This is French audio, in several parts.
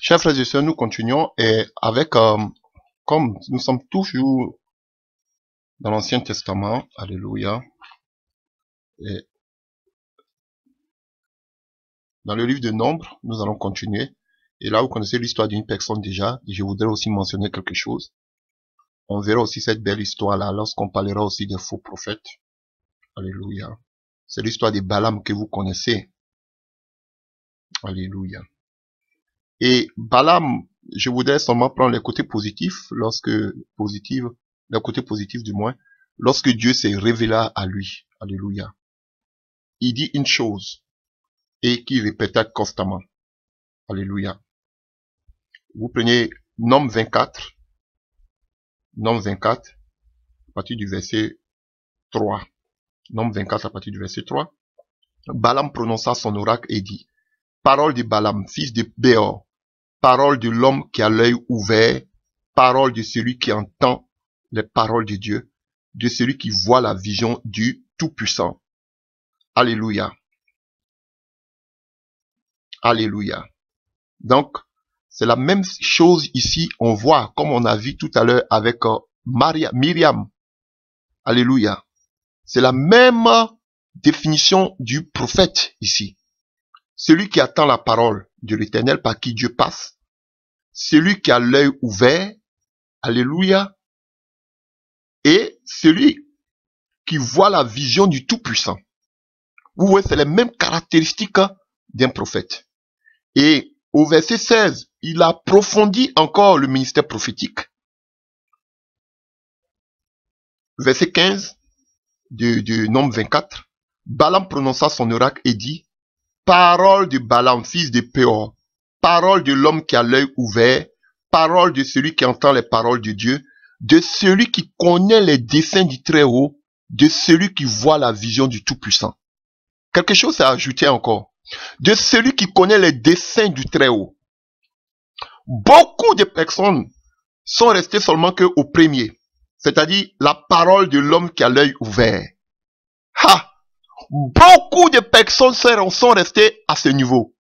Chers frères et sœurs, nous continuons et avec, comme nous sommes toujours dans l'Ancien Testament, alléluia, et dans le livre de Nombres, nous allons continuer. Et là, vous connaissez l'histoire d'une personne déjà, et je voudrais aussi mentionner quelque chose. On verra aussi cette belle histoire-là lorsqu'on parlera aussi des faux prophètes. Alléluia. C'est l'histoire de Balaam que vous connaissez. Alléluia. Et Balaam, je voudrais seulement prendre les côtés positifs, les côtés positifs du moins, lorsque Dieu s'est révélé à lui. Alléluia. Il dit une chose, et qu'il répétait constamment. Alléluia. Vous prenez Nombre 24, à partir du verset 3. Nombre 24 à partir du verset 3. Balaam prononça son oracle et dit, parole de Balaam, fils de Béor, parole de l'homme qui a l'œil ouvert, parole de celui qui entend les paroles de Dieu, de celui qui voit la vision du Tout-Puissant. Alléluia. Alléluia. Donc, c'est la même chose ici, on voit, comme on a vu tout à l'heure avec Myriam. Alléluia. C'est la même définition du prophète ici. Celui qui attend la parole de l'Éternel par qui Dieu passe. Celui qui a l'œil ouvert. Alléluia. Et celui qui voit la vision du Tout-Puissant. Vous voyez, c'est les mêmes caractéristiques d'un prophète. Et au verset 16, il approfondit encore le ministère prophétique. Verset 15 de Nombre 24. Balaam prononça son oracle et dit, parole de Balaam, fils de Péor, parole de l'homme qui a l'œil ouvert, parole de celui qui entend les paroles de Dieu, de celui qui connaît les desseins du Très-Haut, de celui qui voit la vision du Tout-Puissant. Quelque chose à ajouter encore. De celui qui connaît les desseins du Très-Haut. Beaucoup de personnes sont restées seulement qu'au premier, c'est-à-dire la parole de l'homme qui a l'œil ouvert. Beaucoup de personnes sont restées à ce niveau.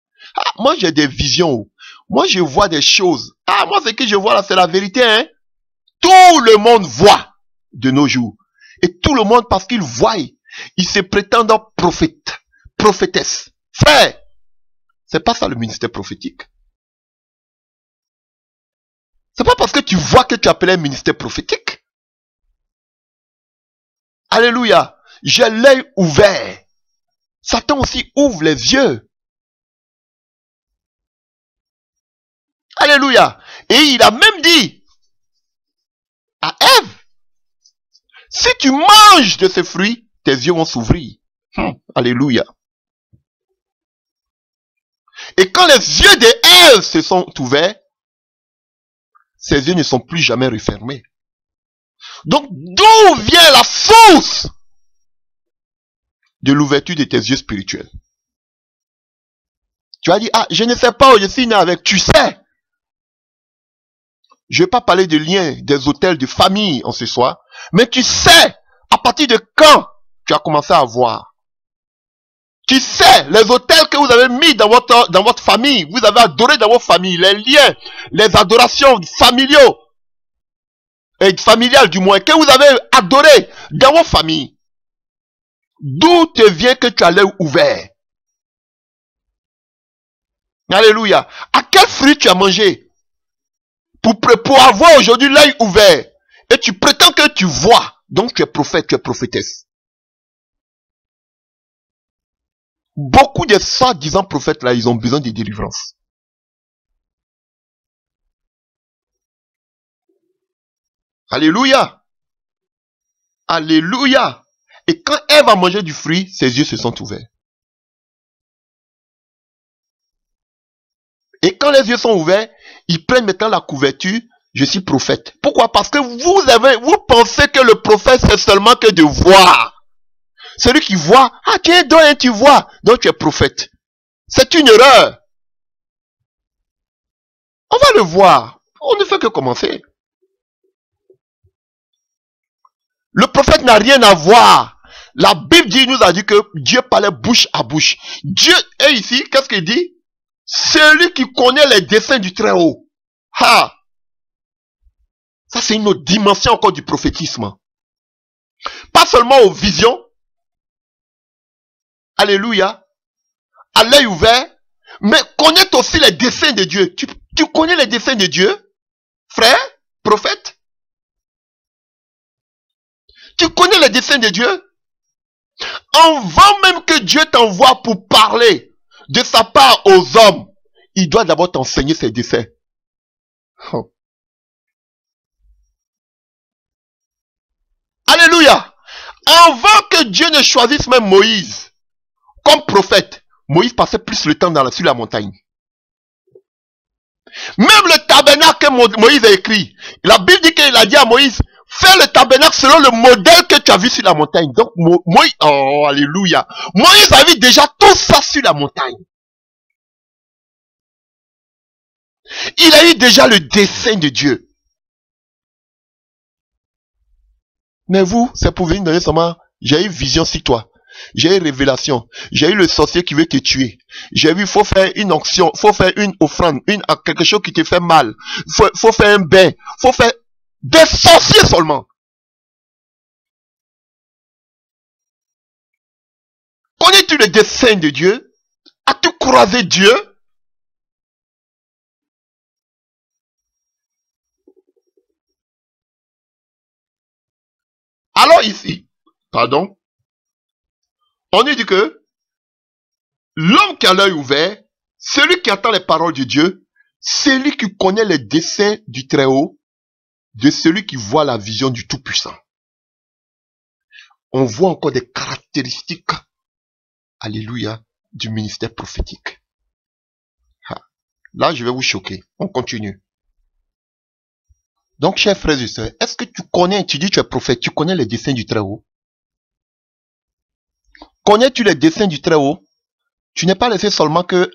Moi j'ai des visions. Moi je vois des choses. Moi ce que je vois là c'est la vérité. Tout le monde voit de nos jours. Et tout le monde parce qu'ils voient, ils se prétendent prophètes, prophétesses. Frère, c'est pas ça le ministère prophétique. C'est pas parce que tu vois que tu appelles un ministère prophétique. Alléluia. J'ai l'œil ouvert. Satan aussi ouvre les yeux. Alléluia. Et il a même dit à Ève, si tu manges de ce fruit, tes yeux vont s'ouvrir. Alléluia. Et quand les yeux de Ève se sont ouverts, ses yeux ne sont plus jamais refermés. Donc, d'où vient la source de l'ouverture de tes yeux spirituels? Tu as dit, je ne sais pas où je suis né avec. Tu sais. Je ne vais pas parler de liens, des hôtels de famille en ce soir. Mais tu sais, à partir de quand tu as commencé à voir. Tu sais, les hôtels que vous avez mis dans votre famille, vous avez adoré dans votre famille, les liens, les adorations familiaux, et familiales du moins, que vous avez adoré dans votre famille. D'où te vient que tu as l'œil ouvert? Alléluia. À quel fruit tu as mangé? Pour avoir aujourd'hui l'œil ouvert. Et tu prétends que tu vois. Donc tu es prophète, tu es prophétesse. Beaucoup de soi-disant prophètes là, ils ont besoin de délivrance. Alléluia. Alléluia. Et quand Ève a mangé du fruit, ses yeux se sont ouverts. Et quand les yeux sont ouverts, ils prennent maintenant la couverture, je suis prophète. Pourquoi? Parce que vous pensez que le prophète c'est seulement que de voir. Celui qui voit, tu es don et tu vois, donc tu es prophète. C'est une erreur. On va le voir. On ne fait que commencer. Le prophète n'a rien à voir. La Bible nous a dit que Dieu parlait bouche à bouche. Dieu est ici, qu'est-ce qu'il dit? Celui qui connaît les desseins du Très-Haut. Ah! Ça, c'est une autre dimension encore du prophétisme. Pas seulement aux visions. Alléluia. À l'œil ouvert. Mais connaître aussi les desseins de Dieu. Tu connais les desseins de Dieu? Frère? Prophète? Tu connais les desseins de Dieu? Avant même que Dieu t'envoie pour parler de sa part aux hommes, il doit d'abord t'enseigner ses desseins. Oh. Alléluia. Avant que Dieu ne choisisse même Moïse comme prophète, Moïse passait plus le temps sur la montagne. Même le tabernacle que Moïse a écrit, la Bible dit qu'il a dit à Moïse, fais le tabernacle selon le modèle que tu as vu sur la montagne. Donc, Moïse, oh, alléluia. Moïse a vu déjà tout ça sur la montagne. Il a eu déjà le dessein de Dieu. Mais vous, c'est pour venir donner seulement, j'ai eu vision sur toi. J'ai eu révélation. J'ai eu le sorcier qui veut te tuer. J'ai vu, faut faire une onction, faut faire une offrande, quelque chose qui te fait mal. Faut faire un bain. Faut faire des sorciers seulement. Connais-tu le dessein de Dieu? As-tu croisé Dieu? Alors ici, pardon, on dit que l'homme qui a l'œil ouvert, celui qui entend les paroles de Dieu, celui qui connaît les desseins du Très-Haut, de celui qui voit la vision du Tout-Puissant. On voit encore des caractéristiques, alléluia, du ministère prophétique. Là, je vais vous choquer. On continue. Donc, chers frères et sœurs, est-ce que tu connais, tu dis que tu es prophète, tu connais les desseins du Très-Haut? Connais-tu les desseins du Très-Haut? Tu n'es pas laissé seulement que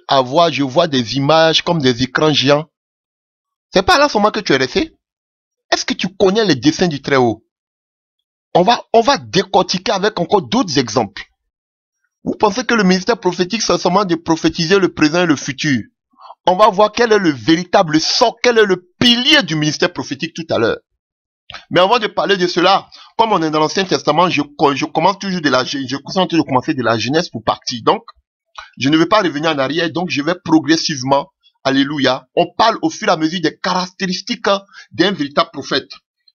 je vois des images comme des écrans géants. C'est pas là seulement que tu es resté. Est-ce que tu connais les desseins du Très-Haut? On va décortiquer avec encore d'autres exemples. Vous pensez que le ministère prophétique, c'est seulement de prophétiser le présent et le futur? On va voir quel est le véritable socle, quel est le pilier du ministère prophétique tout à l'heure. Mais avant de parler de cela, comme on est dans l'Ancien Testament, je commence toujours de commencer de la Genèse pour partir. Donc, je ne vais pas revenir en arrière, donc je vais progressivement. Alléluia. On parle au fur et à mesure des caractéristiques d'un véritable prophète.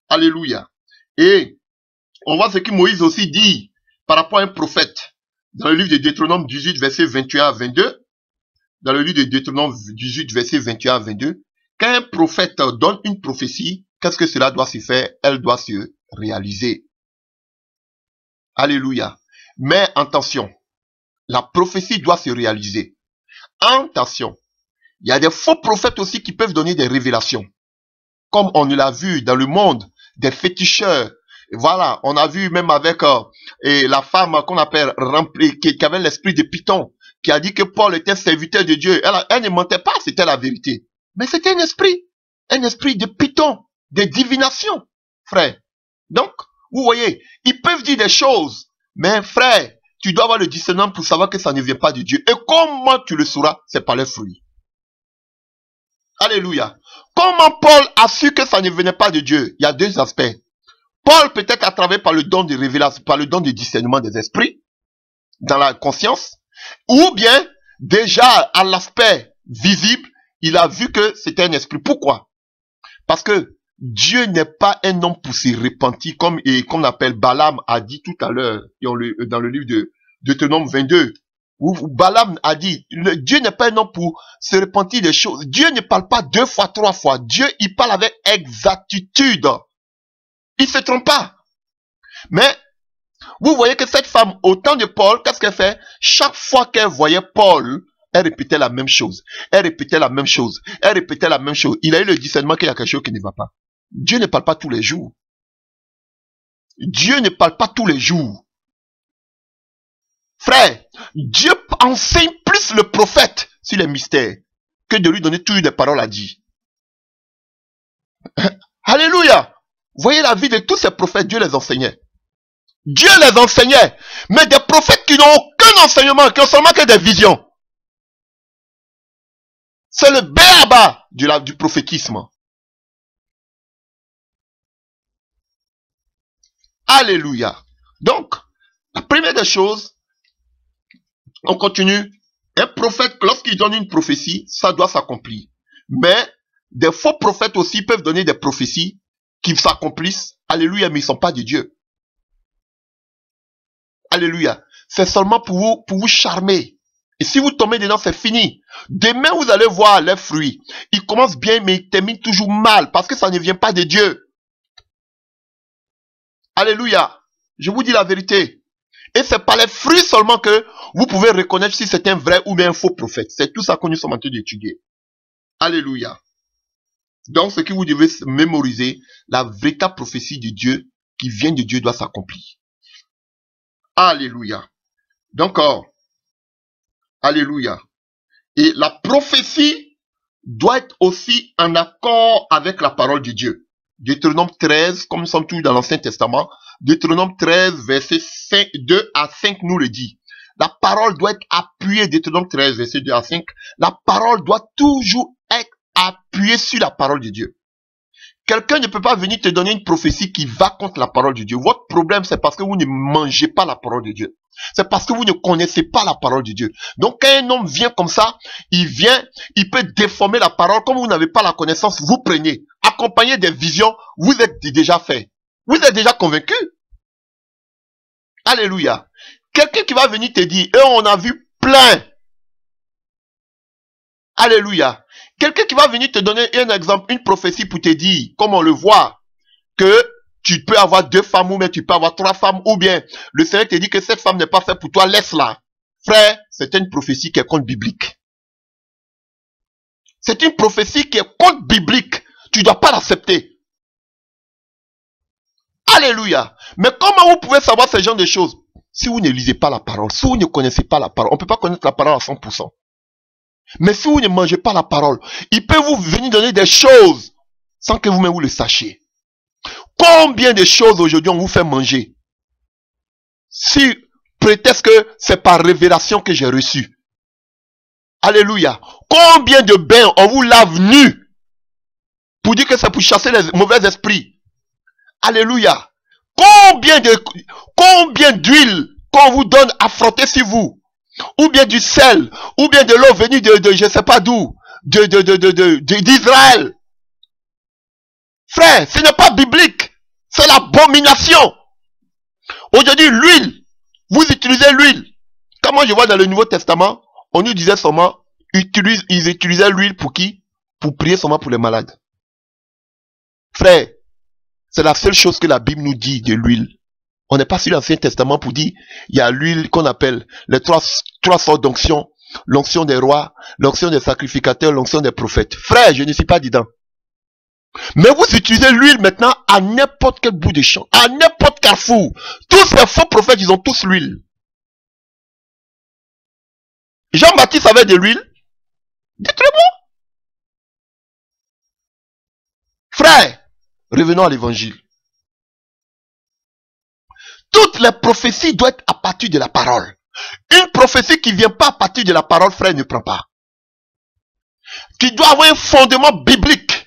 Alléluia. Et on voit ce que Moïse aussi dit par rapport à un prophète. Dans le livre de Deutéronome 18, versets 21 à 22. Dans le livre de Deutéronome 18, versets 21 à 22. Quand un prophète donne une prophétie, qu'est-ce que cela doit se faire? Elle doit se réaliser. Alléluia. Mais attention, la prophétie doit se réaliser. Attention, il y a des faux prophètes aussi qui peuvent donner des révélations. Comme on l'a vu dans le monde, des féticheurs. Voilà, on a vu même avec la femme qu'on appelle remplie, qui avait l'esprit de Python, qui a dit que Paul était serviteur de Dieu. Elle ne mentait pas, c'était la vérité. Mais c'était un esprit de Python, de divination, frère. Donc, vous voyez, ils peuvent dire des choses, mais frère, tu dois avoir le discernement pour savoir que ça ne vient pas de Dieu. Et comment tu le sauras? C'est par les fruits. Alléluia. Comment Paul a su que ça ne venait pas de Dieu? Il y a deux aspects. Paul peut-être à travers par le don de révélation, par le don de discernement des esprits, dans la conscience, ou bien déjà à l'aspect visible, il a vu que c'était un esprit. Pourquoi? Parce que Dieu n'est pas un homme pour se repentir, comme qu'on appelle Balaam a dit tout à l'heure dans le livre de Deutéronome 22. Où Balaam a dit, Dieu n'est pas un homme pour se repentir des choses. Dieu ne parle pas 2 fois, 3 fois. Dieu, il parle avec exactitude. Il ne se trompe pas. Mais, vous voyez que cette femme, au temps de Paul, qu'est-ce qu'elle fait? Chaque fois qu'elle voyait Paul, elle répétait la même chose. Elle répétait la même chose. Elle répétait la même chose. Il a eu le discernement qu'il y a quelque chose qui ne va pas. Dieu ne parle pas tous les jours. Dieu ne parle pas tous les jours. Frère, Dieu enseigne plus le prophète sur les mystères que de lui donner toujours des paroles à dire. Alléluia. Voyez la vie de tous ces prophètes, Dieu les enseignait. Dieu les enseignait. Mais des prophètes qui n'ont aucun enseignement, qui ont seulement que des visions. C'est le b.a.-ba du prophétisme. Alléluia. Donc, la première des choses, on continue. Un prophète, lorsqu'il donne une prophétie, ça doit s'accomplir. Mais des faux prophètes aussi peuvent donner des prophéties qui s'accomplissent. Alléluia, mais ils ne sont pas de Dieu. Alléluia. C'est seulement pour vous charmer. Et si vous tombez dedans, c'est fini. Demain, vous allez voir les fruits. Ils commencent bien, mais ils terminent toujours mal parce que ça ne vient pas de Dieu. Alléluia. Je vous dis la vérité. Et c'est par les fruits seulement que vous pouvez reconnaître si c'est un vrai ou bien un faux prophète. C'est tout ça que nous sommes en train d'étudier. Alléluia. Donc, ce que vous devez mémoriser, la véritable prophétie de Dieu qui vient de Dieu doit s'accomplir. Alléluia. Donc, alléluia. Et la prophétie doit être aussi en accord avec la parole de Dieu. Deutéronome 13, comme nous sommes tous dans l'Ancien Testament, Deutéronome 13, verset 2 à 5 nous le dit. La parole doit être appuyée, Deutéronome 13, verset 2 à 5. La parole doit toujours être appuyée sur la parole de Dieu. Quelqu'un ne peut pas venir te donner une prophétie qui va contre la parole de Dieu. Votre problème, c'est parce que vous ne mangez pas la parole de Dieu. C'est parce que vous ne connaissez pas la parole de Dieu. Donc, quand un homme vient comme ça, il peut déformer la parole. Comme vous n'avez pas la connaissance, vous prenez. Accompagné des visions, vous êtes déjà fait. Vous êtes déjà convaincu. Alléluia. Quelqu'un qui va venir te dire, on a vu plein. Alléluia. Quelqu'un qui va venir te donner un exemple, une prophétie pour te dire, comme on le voit, que tu peux avoir 2 femmes ou bien tu peux avoir 3 femmes, ou bien le Seigneur te dit que cette femme n'est pas faite pour toi, laisse-la. Frère, c'est une prophétie qui est contre biblique. C'est une prophétie qui est contre biblique. Tu ne dois pas l'accepter. Alléluia. Mais comment vous pouvez savoir ce genre de choses? Si vous ne lisez pas la parole, si vous ne connaissez pas la parole, on ne peut pas connaître la parole à 100%. Mais si vous ne mangez pas la parole, il peut vous venir donner des choses sans que vous-même vous le sachiez. Combien de choses aujourd'hui on vous fait manger? Si prétexte que c'est par révélation que j'ai reçu. Alléluia. Combien de bains on vous lave nu pour dire que c'est pour chasser les mauvais esprits. Alléluia. Combien d'huile qu'on vous donne à frotter sur vous, ou bien du sel, ou bien de l'eau venue de je sais pas d'où, d'Israël. Frère, ce n'est pas biblique. C'est l'abomination. Aujourd'hui, l'huile. Vous utilisez l'huile. Comme moi je vois dans le Nouveau Testament, on nous disait seulement, ils utilisaient l'huile pour qui? Pour prier seulement pour les malades. Frère, c'est la seule chose que la Bible nous dit de l'huile. On n'est pas sur l'Ancien Testament pour dire, il y a l'huile qu'on appelle les trois sortes d'onction. L'onction des rois, l'onction des sacrificateurs, l'onction des prophètes. Frère, je ne suis pas dedans. Mais vous utilisez l'huile maintenant à n'importe quel bout de champ, à n'importe quel carrefour. Tous ces faux prophètes, ils ont tous l'huile. Jean-Baptiste avait de l'huile. Dites-le-moi. Frère, revenons à l'évangile. Toutes les prophéties doivent être à partir de la parole. Une prophétie qui ne vient pas à partir de la parole, frère, ne prend pas. Qui doit avoir un fondement biblique.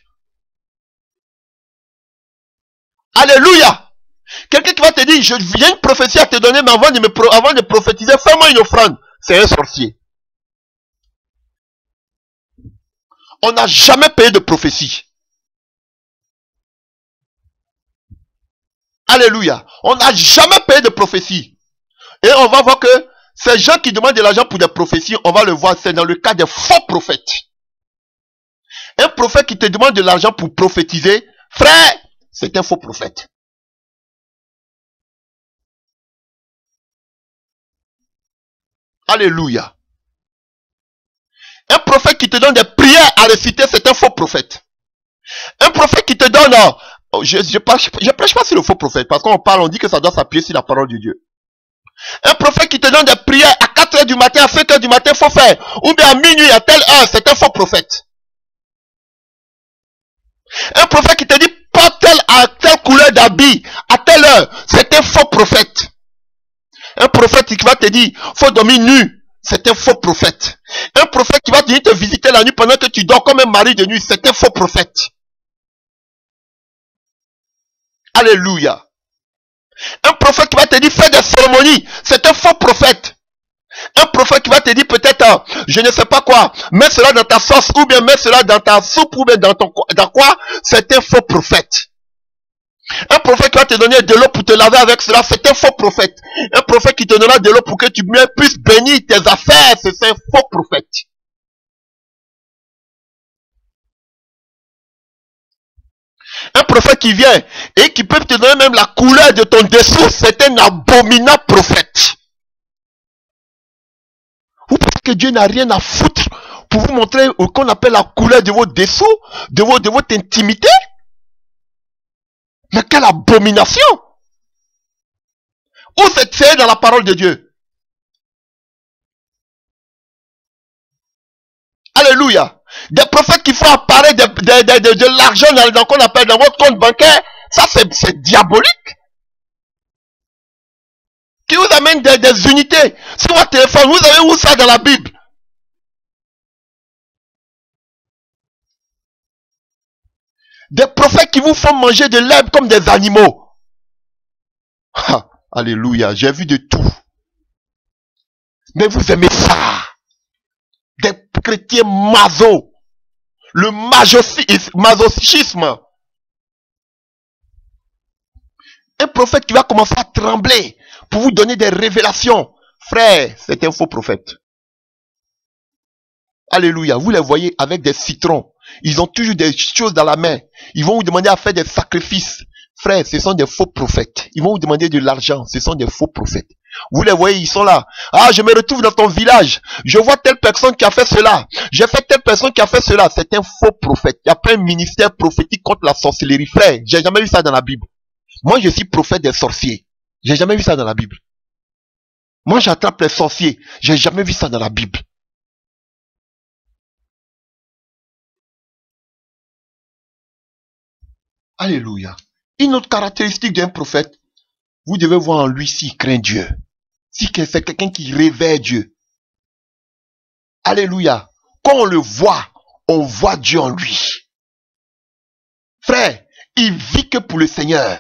Alléluia. Quelqu'un qui va te dire, j'ai une prophétie à te donner, mais avant de prophétiser, fais-moi une offrande. C'est un sorcier. On n'a jamais payé de prophétie. Alléluia. On n'a jamais payé de prophétie. Et on va voir que ces gens qui demandent de l'argent pour des prophéties, on va le voir, c'est dans le cas des faux prophètes. Un prophète qui te demande de l'argent pour prophétiser, frère, c'est un faux prophète. Alléluia. Un prophète qui te donne des prières à réciter, c'est un faux prophète. Un prophète qui te donne... Je prêche pas sur le faux prophète, parce qu'on parle, on dit que ça doit s'appuyer sur la parole de Dieu. Un prophète qui te donne des prières à 4 heures du matin, à 5 heures du matin, faut faire. Ou bien à minuit, à telle heure, c'est un faux prophète. Un prophète qui te dit, pas telle couleur d'habit, à telle heure, c'est un faux prophète. Un prophète qui va te dire, faut dormir nu, c'est un faux prophète. Un prophète qui va venir te visiter la nuit pendant que tu dors comme un mari de nuit, c'est un faux prophète. Alléluia. Un prophète qui va te dire fais des cérémonies, c'est un faux prophète. Un prophète qui va te dire peut-être, je ne sais pas quoi, mets cela dans ta sauce, ou bien mets cela dans ta soupe, ou bien dans quoi, c'est un faux prophète. Un prophète qui va te donner de l'eau pour te laver avec cela, c'est un faux prophète. Un prophète qui te donnera de l'eau pour que tu puisses bénir tes affaires, c'est un faux prophète. Un prophète qui vient et qui peut te donner même la couleur de ton dessous, c'est un abominable prophète. Vous pensez que Dieu n'a rien à foutre pour vous montrer ce qu'on appelle la couleur de vos dessous, de votre intimité? Mais quelle abomination! Où c'est dans la parole de Dieu? Alléluia. Des prophètes qui font apparaître de l'argent dans qu'on appelle dans votre compte bancaire, ça c'est diabolique. Qui vous amène des unités sur votre téléphone, vous avez où ça dans la Bible? Des prophètes qui vous font manger de l'herbe comme des animaux. Ah, alléluia, j'ai vu de tout. Mais vous aimez ça. Des chrétiens maso. Le masochisme. Un prophète qui va commencer à trembler pour vous donner des révélations. Frère, c'est un faux prophète. Alléluia, vous les voyez avec des citrons. Ils ont toujours des choses dans la main. Ils vont vous demander à faire des sacrifices. Frère, ce sont des faux prophètes. Ils vont vous demander de l'argent. Ce sont des faux prophètes. Vous les voyez, ils sont là. Ah, je me retrouve dans ton village. Je vois telle personne qui a fait cela. J'ai fait telle personne qui a fait cela. C'est un faux prophète. Il n'y a pas un ministère prophétique contre la sorcellerie. Frère, j'ai jamais vu ça dans la Bible. Moi, je suis prophète des sorciers. J'ai jamais vu ça dans la Bible. Moi, j'attrape les sorciers. J'ai jamais vu ça dans la Bible. Alléluia. Une autre caractéristique d'un prophète, vous devez voir en lui s'il craint Dieu. Si c'est quelqu'un qui révère Dieu. Alléluia. Quand on le voit, on voit Dieu en lui. Frère, il vit que pour le Seigneur.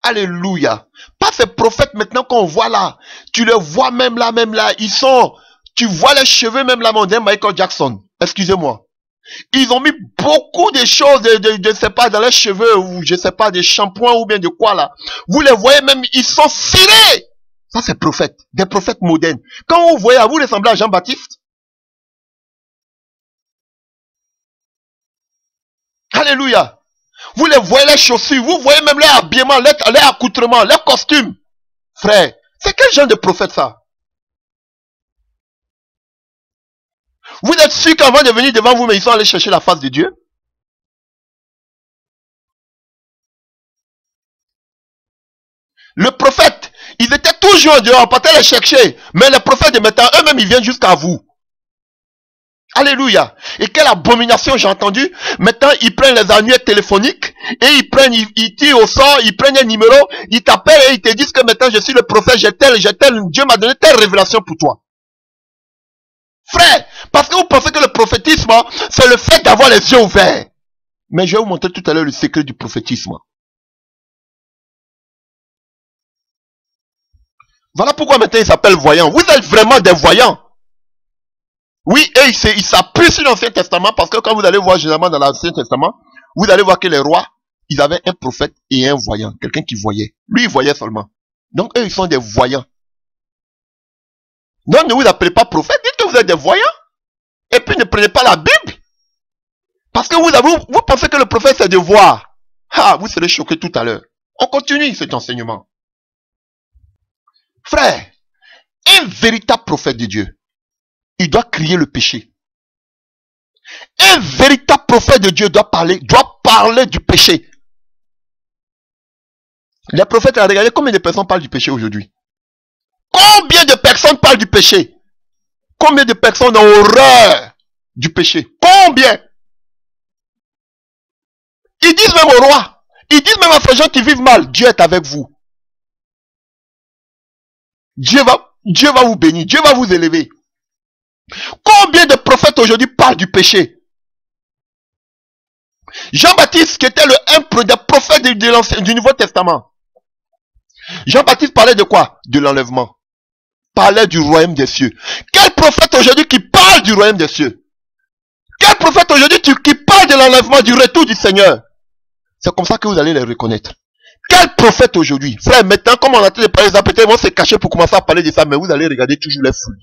Alléluia. Pas ces prophètes maintenant qu'on voit là. Tu les vois même là. Ils sont, tu vois les cheveux même là, mon Dieu, Michael Jackson. Excusez-moi. Ils ont mis beaucoup de choses, je sais pas, dans les cheveux, ou je sais pas, des shampoings ou bien de quoi là. Vous les voyez même, ils sont cirés. Ça c'est prophète, des prophètes modernes. Quand vous voyez, vous ressemblez à Jean-Baptiste. Alléluia. Vous les voyez les chaussures, vous voyez même leur habillement, leur accoutrement, leur costume. Frère, c'est quel genre de prophète ça? Vous êtes sûr qu'avant de venir devant vous, mais ils sont allés chercher la face de Dieu? Le prophète, ils étaient toujours en dehors, pas les chercher. Mais les prophètes de maintenant, eux-mêmes, ils viennent jusqu'à vous. Alléluia. Et quelle abomination j'ai entendu. Maintenant, ils prennent les annuaires téléphoniques et ils tirent au sort, ils prennent un numéro, ils t'appellent et ils te disent que maintenant je suis le prophète, j'ai tel, Dieu m'a donné telle révélation pour toi. Frère, parce que vous pensez que le prophétisme, c'est le fait d'avoir les yeux ouverts. Mais je vais vous montrer tout à l'heure le secret du prophétisme. Voilà pourquoi maintenant ils s'appellent voyants. Vous êtes vraiment des voyants. Oui, et ils s'appuient sur l'Ancien Testament parce que quand vous allez voir généralement dans l'Ancien Testament, vous allez voir que les rois, ils avaient un prophète et un voyant. Quelqu'un qui voyait. Lui, il voyait seulement. Donc eux, ils sont des voyants. Donc ne vous appelez pas prophète, dites que vous êtes des voyants. Et puis ne prenez pas la Bible. Parce que vous pensez que le prophète c'est de voir. Ah, vous serez choqués tout à l'heure. On continue cet enseignement. Frère, un véritable prophète de Dieu, il doit crier le péché. Un véritable prophète de Dieu doit parler du péché. Les prophètes, regardez combien de personnes parlent du péché aujourd'hui. Combien de personnes parlent du péché? Combien de personnes ont horreur du péché? Combien? Ils disent même au roi, ils disent même à ces gens qui vivent mal, Dieu est avec vous. Dieu va, Dieu va vous bénir, Dieu va vous élever. Combien de prophètes aujourd'hui parlent du péché? Jean-Baptiste, qui était un des prophètes du Nouveau Testament. Jean-Baptiste parlait de quoi? De l'enlèvement. Parlait du royaume des cieux. Quel prophète aujourd'hui qui parle du royaume des cieux? Quel prophète aujourd'hui qui parle de l'enlèvement, du retour du Seigneur? C'est comme ça que vous allez les reconnaître. Quel prophète aujourd'hui? Frère, maintenant, comme on a entendu parler de ça, peut-être ils vont se cacher pour commencer à parler de ça, mais vous allez regarder toujours les foules.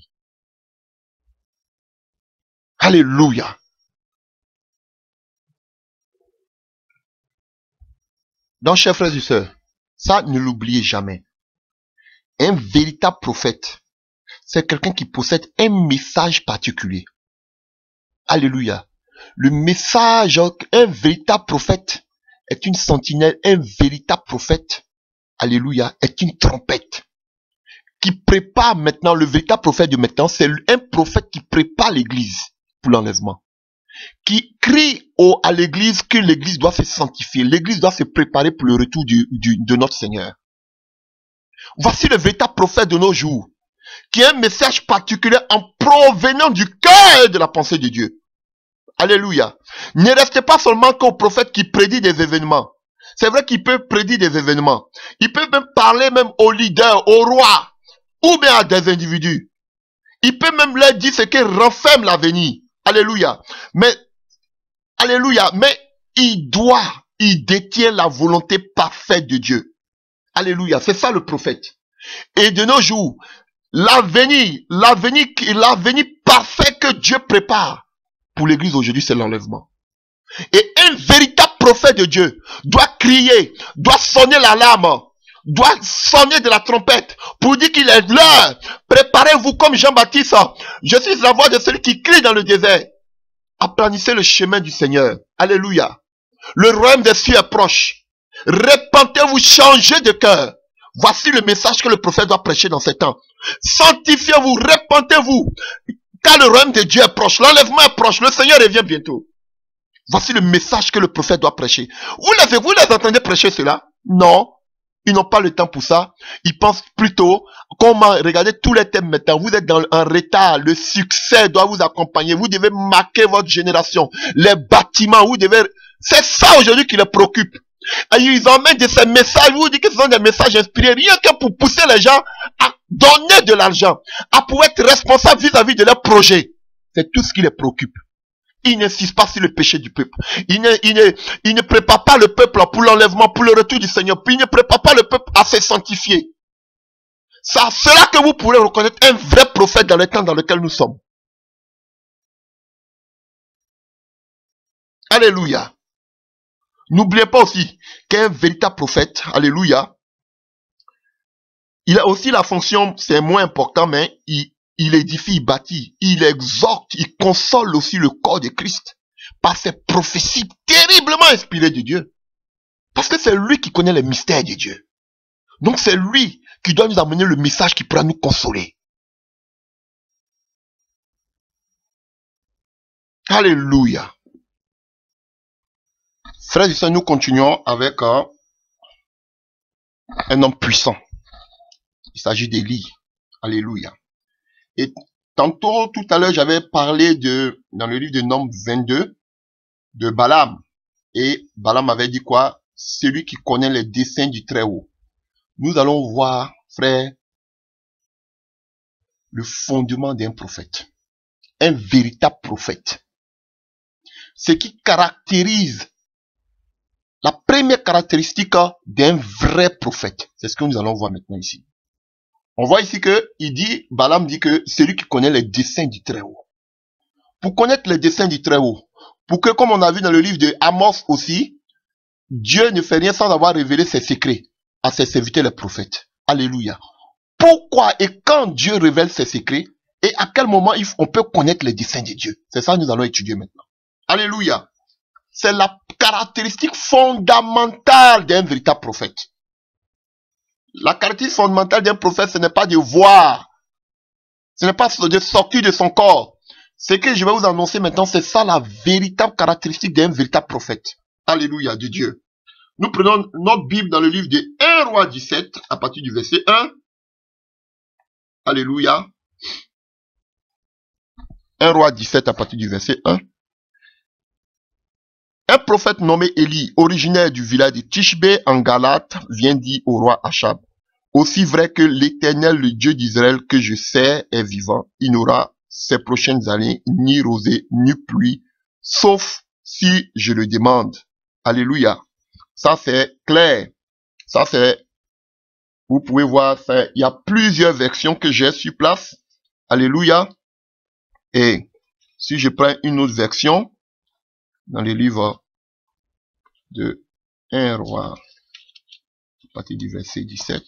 Alléluia. Donc, chers frères et sœurs, ça, ne l'oubliez jamais. Un véritable prophète, c'est quelqu'un qui possède un message particulier. Alléluia. Le message, un véritable prophète est une sentinelle, un véritable prophète, alléluia, est une trompette qui prépare maintenant, le véritable prophète de maintenant, c'est un prophète qui prépare l'église pour l'enlèvement, qui crie à l'église que l'église doit se sanctifier, l'église doit se préparer pour le retour de notre Seigneur. Voici le véritable prophète de nos jours, qui a un message particulier en provenant du cœur de la pensée de Dieu. Alléluia. Ne restez pas seulement qu'au prophète qui prédit des événements. C'est vrai qu'il peut prédire des événements. Il peut même parler même aux leaders, aux rois, ou bien à des individus. Il peut même leur dire ce qui renferme l'avenir. Alléluia. Alléluia. Mais il détient la volonté parfaite de Dieu. Alléluia. C'est ça le prophète. Et de nos jours, l'avenir parfait que Dieu prépare pour l'église aujourd'hui, c'est l'enlèvement. Et un véritable prophète de Dieu doit crier, doit sonner l'alarme, doit sonner de la trompette pour dire qu'il est l'heure. Préparez-vous comme Jean-Baptiste. Je suis la voix de celui qui crie dans le désert. Aplanissez le chemin du Seigneur. Alléluia. Le royaume des cieux est proche. Repentez-vous, changez de cœur. Voici le message que le prophète doit prêcher dans ces temps. Sanctifiez-vous, repentez-vous. Car le royaume de Dieu est proche, l'enlèvement est proche, le Seigneur revient bientôt. Voici le message que le prophète doit prêcher. Vous les entendez prêcher cela? Non. Ils n'ont pas le temps pour ça. Ils pensent plutôt, regardez tous les thèmes maintenant. Vous êtes dans un retard. Le succès doit vous accompagner. Vous devez marquer votre génération. Les bâtiments, c'est ça aujourd'hui qui les préoccupe. Et ils emmènent de ces messages, vous dites que ce sont des messages inspirés, rien que pour pousser les gens à donner de l'argent, à pouvoir être responsables vis-à-vis de leurs projets. C'est tout ce qui les préoccupe. Ils n'insistent pas sur le péché du peuple. Ils ne préparent pas le peuple pour l'enlèvement, pour le retour du Seigneur. Puis ils ne préparent pas le peuple à se sanctifier. C'est là que vous pourrez reconnaître un vrai prophète dans le temps dans lequel nous sommes. Alléluia. N'oubliez pas aussi qu'un véritable prophète, alléluia, il a aussi la fonction, c'est moins important, mais il édifie, il bâtit, il exhorte, il console aussi le corps de Christ par ses prophéties terriblement inspirées de Dieu. Parce que c'est lui qui connaît les mystères de Dieu. Donc c'est lui qui doit nous amener le message qui pourra nous consoler. Alléluia. Frères et sœurs, nous continuons avec un homme puissant. Il s'agit d'Élie. Alléluia. Et tantôt, tout à l'heure, j'avais parlé dans le livre de Nombres 22, de Balaam. Et Balaam avait dit quoi? Celui qui connaît les desseins du Très-Haut. Nous allons voir, frère, le fondement d'un prophète. Un véritable prophète. Ce qui caractérise la première caractéristique d'un vrai prophète. C'est ce que nous allons voir maintenant ici. On voit ici que Balaam dit que celui qui connaît les desseins du Très-Haut. Pour connaître les desseins du Très-Haut, pour que, comme on a vu dans le livre de Amos aussi, Dieu ne fait rien sans avoir révélé ses secrets à ses serviteurs les prophètes. Alléluia. Pourquoi et quand Dieu révèle ses secrets et à quel moment on peut connaître les desseins de Dieu? C'est ça que nous allons étudier maintenant. Alléluia. C'est la caractéristique fondamentale d'un véritable prophète. La caractéristique fondamentale d'un prophète, ce n'est pas de voir. Ce n'est pas de sortir de son corps. Ce que je vais vous annoncer maintenant, c'est ça la véritable caractéristique d'un véritable prophète. Alléluia, de Dieu. Nous prenons notre Bible dans le livre de 1 Roi 17, à partir du verset 1. Alléluia. 1 Roi 17 à partir du verset 1. Un prophète nommé Élie, originaire du village de Tishbé en Galate, vient dire au roi Achab: aussi vrai que l'Éternel, le Dieu d'Israël que je sais, est vivant, il n'aura ces prochaines années ni rosée ni pluie, sauf si je le demande. Alléluia. Ça c'est clair. Ça c'est, vous pouvez voir, il y a plusieurs versions que j'ai sur place. Alléluia. Et si je prends une autre version, dans les livres de 1 Roi, à partir du verset 17.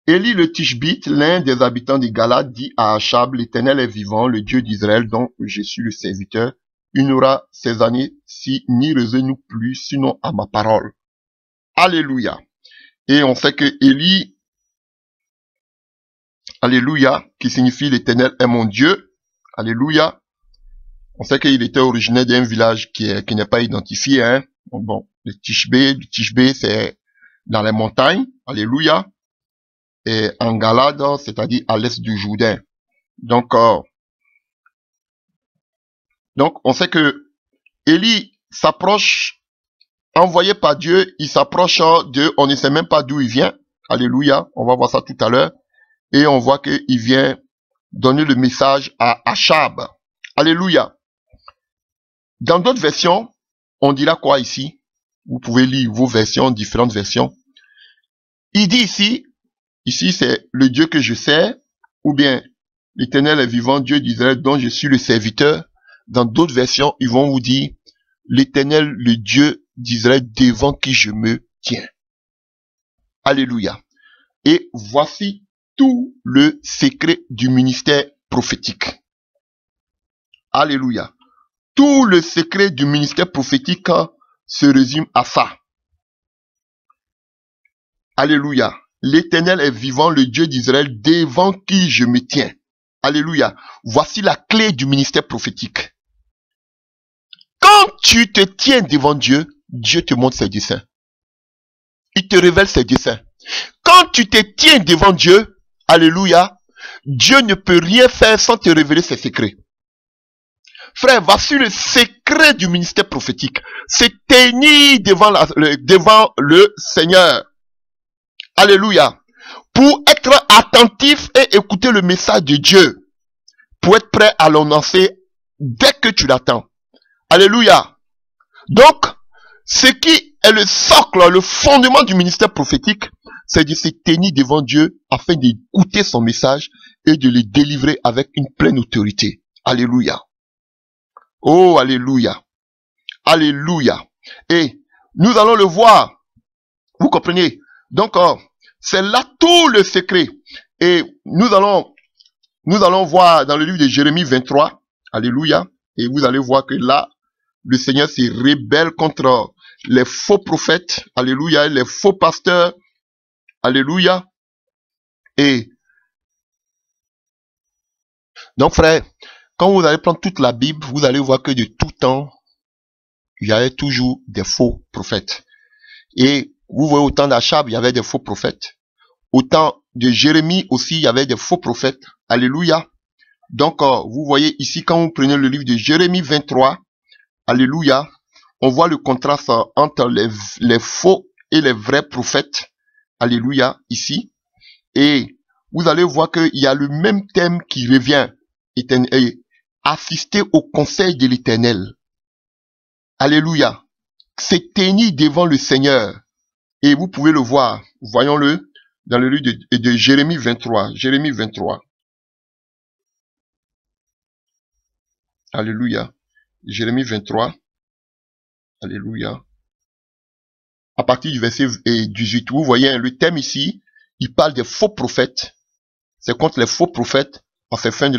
Élie le Tishbite, l'un des habitants des Galates, dit à Achab: l'Éternel est vivant, le Dieu d'Israël dont je suis le serviteur. Il n'aura ces années-ci ni rosée ni pluie, sinon à ma parole. Alléluia. Et on sait que Élie, alléluia, qui signifie l'Éternel est mon Dieu. Alléluia. On sait qu'il était originaire d'un village qui n'est pas identifié, hein. Bon, le Tishbé, c'est dans les montagnes. Alléluia. Et en Galade, c'est-à-dire à l'est du Jourdain. Donc on sait que Élie s'approche, envoyé par Dieu, il s'approche de, on ne sait même pas d'où il vient. Alléluia, on va voir ça tout à l'heure. Et on voit qu'il vient donner le message à Achab. Alléluia. Dans d'autres versions, on dira quoi ici? Vous pouvez lire vos versions, différentes versions. Il dit ici c'est le Dieu que je sais, ou bien l'Éternel est vivant, Dieu d'Israël dont je suis le serviteur. Dans d'autres versions, ils vont vous dire l'Éternel, le Dieu d'Israël devant qui je me tiens. Alléluia. Et voici tout le secret du ministère prophétique. Alléluia. Tout le secret du ministère prophétique se résume à ça. Alléluia. L'Éternel est vivant, le Dieu d'Israël devant qui je me tiens. Alléluia. Voici la clé du ministère prophétique. Quand tu te tiens devant Dieu, Dieu te montre ses desseins. Il te révèle ses desseins. Quand tu te tiens devant Dieu, alléluia, Dieu ne peut rien faire sans te révéler ses secrets. Frère, voici le secret du ministère prophétique. C'est tenir devant le Seigneur. Alléluia. Pour être attentif et écouter le message de Dieu. Pour être prêt à l'annoncer dès que tu l'attends. Alléluia. Donc, ce qui est le socle, le fondement du ministère prophétique, c'est de se tenir devant Dieu afin d'écouter son message et de le délivrer avec une pleine autorité. Alléluia. Oh, alléluia. Alléluia. Et nous allons le voir. Vous comprenez? Donc, c'est là tout le secret. Et nous allons voir dans le livre de Jérémie 23. Alléluia. Et vous allez voir que là, le Seigneur se rebelle contre les faux prophètes. Alléluia. Les faux pasteurs. Alléluia. Et donc, frère, quand vous allez prendre toute la Bible, vous allez voir que de tout temps, il y avait toujours des faux prophètes. Et vous voyez, au temps d'Achab, il y avait des faux prophètes. Au temps de Jérémie aussi, il y avait des faux prophètes. Alléluia. Donc, vous voyez ici, quand vous prenez le livre de Jérémie 23, alléluia, on voit le contraste entre les faux et les vrais prophètes. Alléluia, ici. Et vous allez voir qu'il y a le même thème qui revient. Assister au conseil de l'Éternel. Alléluia. C'est tenir devant le Seigneur. Et vous pouvez le voir. Voyons-le dans le livre de Jérémie 23. Jérémie 23. Alléluia. Jérémie 23. Alléluia. À partir du verset 18, vous voyez le thème ici. Il parle des faux prophètes. C'est contre les faux prophètes à ces fins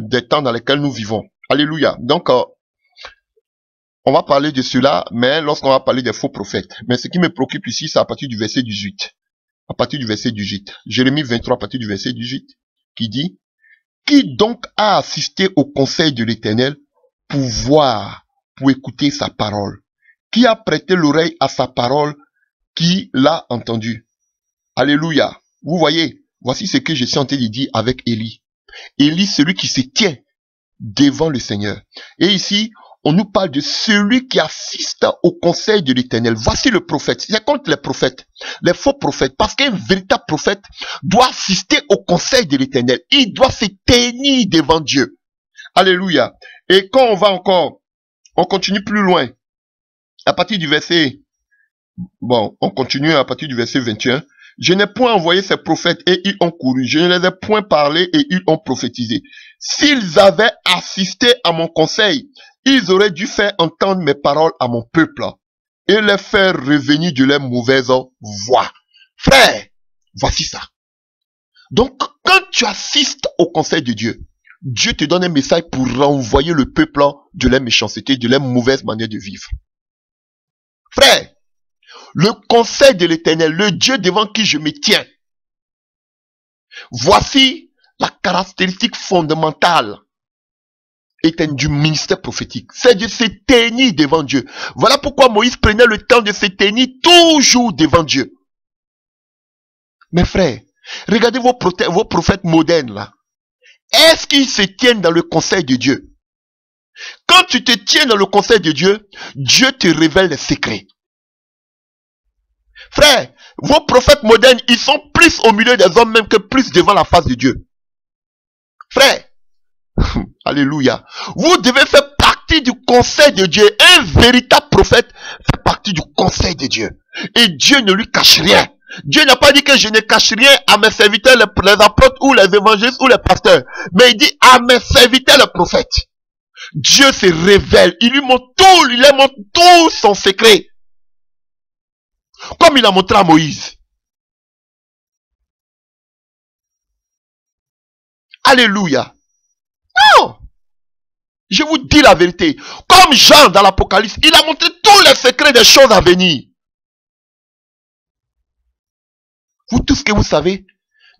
des temps dans lesquels nous vivons. Alléluia. Donc, on va parler de cela, mais lorsqu'on va parler des faux prophètes. Mais ce qui me préoccupe ici, c'est à partir du verset 18. À partir du verset 18. Jérémie 23, à partir du verset 18, qui dit: qui donc a assisté au conseil de l'Éternel pour voir, pour écouter sa parole? Qui a prêté l'oreille à sa parole? Qui l'a entendu? Alléluia. Vous voyez, voici ce que je suis en train de dire avec Élie. Élie, celui qui se tient devant le Seigneur. Et ici, on nous parle de celui qui assiste au conseil de l'Éternel. Voici le prophète. C'est contre les prophètes, les faux prophètes. Parce qu'un véritable prophète doit assister au conseil de l'Éternel. Il doit se tenir devant Dieu. Alléluia. Et quand on va encore, on continue plus loin. À partir du verset, on continue à partir du verset 21. Je n'ai point envoyé ces prophètes et ils ont couru. Je ne les ai point parlé et ils ont prophétisé. S'ils avaient assisté à mon conseil, ils auraient dû faire entendre mes paroles à mon peuple et les faire revenir de leurs mauvaises voies. Frère, voici ça. Donc, quand tu assistes au conseil de Dieu, Dieu te donne un message pour renvoyer le peuple de leur méchanceté, de leur mauvaise manière de vivre. Frère, le conseil de l'Éternel, le Dieu devant qui je me tiens. Voici la caractéristique fondamentale du ministère prophétique. C'est de se tenir devant Dieu. Voilà pourquoi Moïse prenait le temps de se tenir toujours devant Dieu. Mes frères, regardez vos prophètes modernes là. Est-ce qu'ils se tiennent dans le conseil de Dieu? Quand tu te tiens dans le conseil de Dieu, Dieu te révèle les secrets. Frère, vos prophètes modernes, ils sont plus au milieu des hommes même que plus devant la face de Dieu. Frère, alléluia. Vous devez faire partie du conseil de Dieu. Un véritable prophète fait partie du conseil de Dieu. Et Dieu ne lui cache rien. Dieu n'a pas dit que je ne cache rien à mes serviteurs, les apôtres ou les évangélistes ou les pasteurs. Mais il dit à mes serviteurs, les prophètes. Dieu se révèle. Il lui montre tout son secret. Comme il a montré à Moïse. Alléluia. Non. Je vous dis la vérité. Comme Jean dans l'Apocalypse, il a montré tous les secrets des choses à venir. Vous, tout ce que vous savez,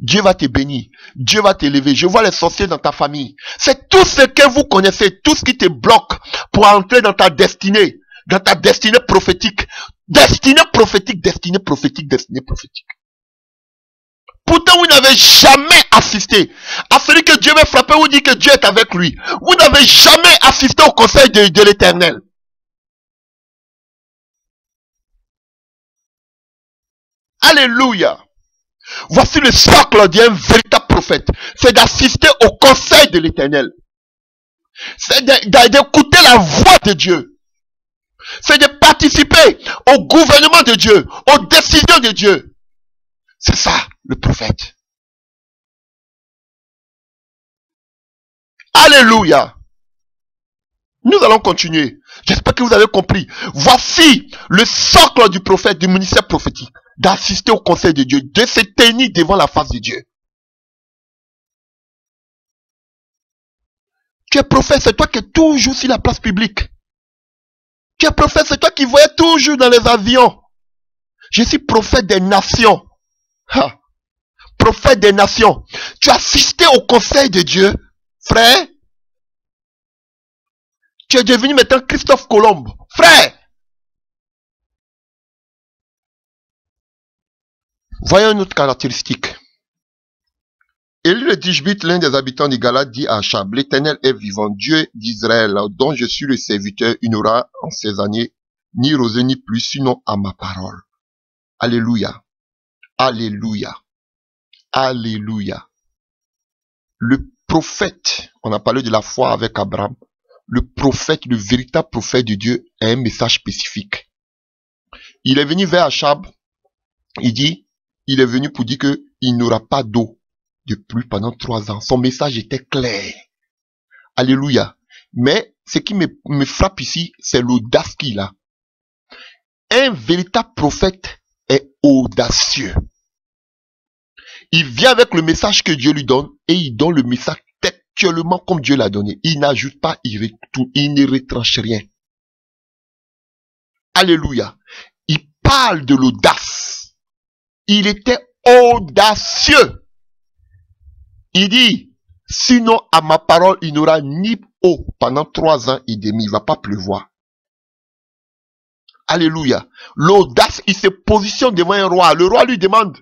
Dieu va te bénir. Dieu va t'élever. Je vois les sorciers dans ta famille. C'est tout ce que vous connaissez, tout ce qui te bloque pour entrer dans ta destinée prophétique. Destinée prophétique. Pourtant, vous n'avez jamais assisté à celui que Dieu veut frapper ou dit que Dieu est avec lui. Vous n'avez jamais assisté au conseil de l'Éternel. Alléluia. Voici le socle d'un véritable prophète. C'est d'assister au conseil de l'Éternel. C'est d'écouter la voix de Dieu. C'est de participer au gouvernement de Dieu, aux décisions de Dieu. C'est ça, le prophète. Alléluia. Nous allons continuer. J'espère que vous avez compris. Voici le socle du prophète, du ministère prophétique. D'assister au conseil de Dieu, de se tenir devant la face de Dieu. Tu es prophète, c'est toi qui es toujours sur la place publique. Tu es prophète, c'est toi qui voyais toujours dans les avions. Je suis prophète des nations. Ha. Prophète des nations. Tu as assisté au conseil de Dieu, frère. Tu es devenu maintenant Christophe Colomb. Frère. Voyons une autre caractéristique. Élie le Tishbite, l'un des habitants de Galate, dit à Achab, l'Éternel est vivant, Dieu d'Israël, dont je suis le serviteur, il n'aura en ces années ni rosée ni pluie, sinon à ma parole. Alléluia. Alléluia. Alléluia. Le prophète, on a parlé de la foi avec Abraham, le prophète, le véritable prophète de Dieu a un message spécifique. Il est venu vers Achab, il est venu pour dire qu'il n'aura pas d'eau de pluie pendant 3 ans. Son message était clair. Alléluia. Mais ce qui me frappe ici, c'est l'audace qu'il a. Un véritable prophète est audacieux. Il vient avec le message que Dieu lui donne et il donne le message textuellement comme Dieu l'a donné. Il n'ajoute pas, il ne retranche rien. Alléluia. Il parle de l'audace. Il était audacieux. Il dit, sinon à ma parole, il n'aura ni eau pendant 3 ans et demi. Il ne va pas pleuvoir. Alléluia. L'audace, il se positionne devant un roi. Le roi lui demande,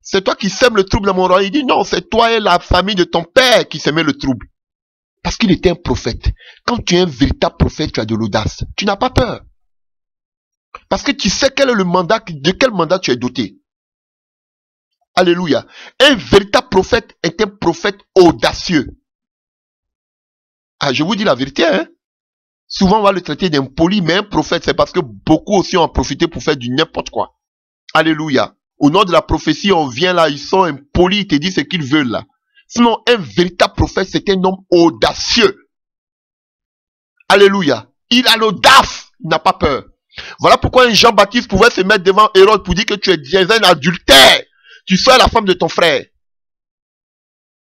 c'est toi qui sèmes le trouble dans mon roi. Il dit, non, c'est toi et la famille de ton père qui sèment le trouble. Parce qu'il était un prophète. Quand tu es un véritable prophète, tu as de l'audace. Tu n'as pas peur. Parce que tu sais quel est le mandat, de quel mandat tu es doté. Alléluia. Un véritable prophète est un prophète audacieux. Ah, je vous dis la vérité, hein. Souvent, on va le traiter d'impoli, mais un prophète, c'est parce que beaucoup aussi ont profité pour faire du n'importe quoi. Alléluia. Au nom de la prophétie, on vient là, ils sont impolis, ils te disent ce qu'ils veulent là. Sinon, un véritable prophète, c'est un homme audacieux. Alléluia. Il a l'audace, il n'a pas peur. Voilà pourquoi un Jean-Baptiste pouvait se mettre devant Hérode pour dire que tu es un adultère. Tu sois la femme de ton frère.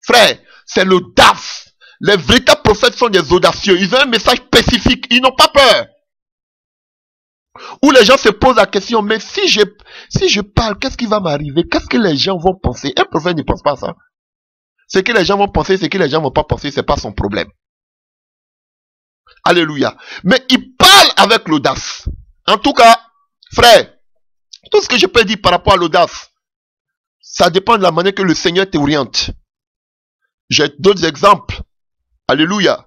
Frère, c'est l'audace. Les véritables prophètes sont des audacieux. Ils ont un message spécifique. Ils n'ont pas peur. Où les gens se posent la question, mais si je parle, qu'est-ce qui va m'arriver? Qu'est-ce que les gens vont penser? Un prophète ne pense pas ça. Ce que les gens vont penser, ce que les gens ne vont pas penser, c'est pas son problème. Alléluia. Mais il parle avec l'audace. En tout cas, frère, tout ce que je peux dire par rapport à l'audace, ça dépend de la manière que le Seigneur t'oriente. J'ai d'autres exemples. Alléluia.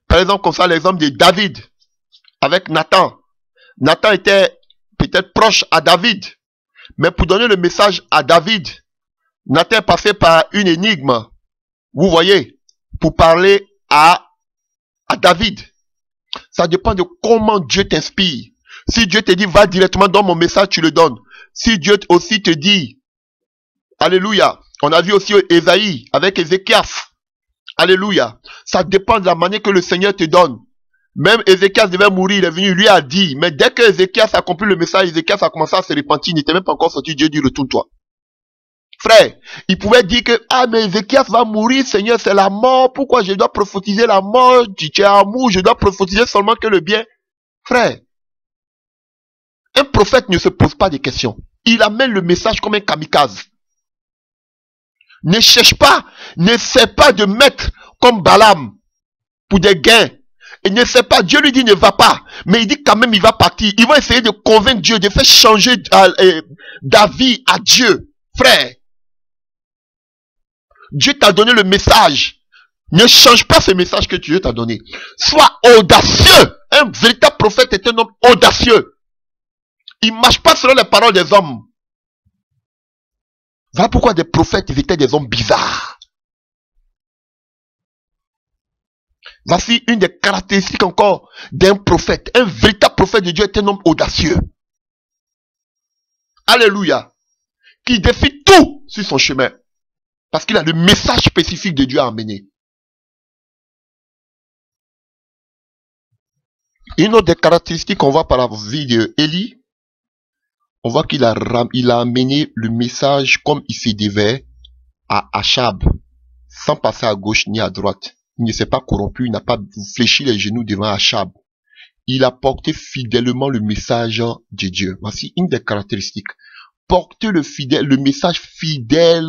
Par exemple, comme ça, l'exemple de David avec Nathan. Nathan était peut-être proche à David. Mais pour donner le message à David, Nathan est passé par une énigme. Vous voyez, pour parler à David. Ça dépend de comment Dieu t'inspire. Si Dieu te dit, va directement dans mon message, tu le donnes. Si Dieu aussi te dit, alléluia. On a vu aussi Ésaïe avec Ézéchias. Alléluia. Ça dépend de la manière que le Seigneur te donne. Même Ézéchias devait mourir, il est venu, lui a dit. Mais dès que Ézéchias a compris le message, Ézéchias a commencé à se repentir. Il n'était même pas encore sorti. Dieu dit, retourne-toi. Frère, il pouvait dire que, ah, mais Ézéchias va mourir, Seigneur, c'est la mort. Pourquoi je dois prophétiser la mort? Tu es amour, je dois prophétiser seulement que le bien. Frère, un prophète ne se pose pas de questions. Il amène le message comme un kamikaze. Ne cherche pas, n'essaie pas de mettre comme Balaam pour des gains. Et ne sait pas, Dieu lui dit ne va pas. Mais il dit quand même il va partir. Il va essayer de convaincre Dieu, de faire changer d'avis à Dieu. Frère, Dieu t'a donné le message. Ne change pas ce message que Dieu t'a donné. Sois audacieux. Un véritable prophète est un homme audacieux. Il ne marche pas selon les paroles des hommes. Voilà pourquoi des prophètes étaient des hommes bizarres. Voici une des caractéristiques encore d'un prophète. Un véritable prophète de Dieu est un homme audacieux. Alléluia. Qui défie tout sur son chemin. Parce qu'il a le message spécifique de Dieu à amener. Une autre des caractéristiques qu'on voit par la vie d'Élie, on voit qu'il a amené le message comme il se devait à Achab, sans passer à gauche ni à droite. Il ne s'est pas corrompu, il n'a pas fléchi les genoux devant Achab. Il a porté fidèlement le message de Dieu. Voici une des caractéristiques. Porter le message fidèle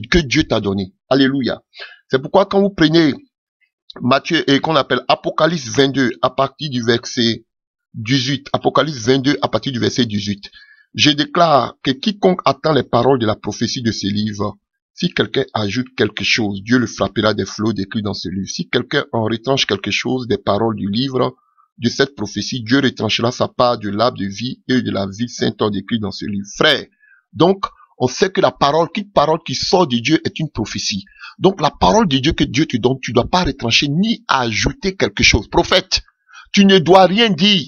que Dieu t'a donné. Alléluia. C'est pourquoi quand vous prenez Matthieu et qu'on appelle Apocalypse 22 à partir du verset 18, Apocalypse 22 à partir du verset 18, je déclare que quiconque attend les paroles de la prophétie de ce livre, si quelqu'un ajoute quelque chose, Dieu le frappera des flots décrits dans ce livre. Si quelqu'un en retranche quelque chose des paroles du livre de cette prophétie, Dieu retranchera sa part de l'arbre de vie et de la vie sainte décrits dans ce livre. Frère, donc, on sait que la parole qui sort de Dieu est une prophétie. Donc, la parole de Dieu que Dieu te donne, tu ne dois pas retrancher ni ajouter quelque chose. Prophète, tu ne dois rien dire.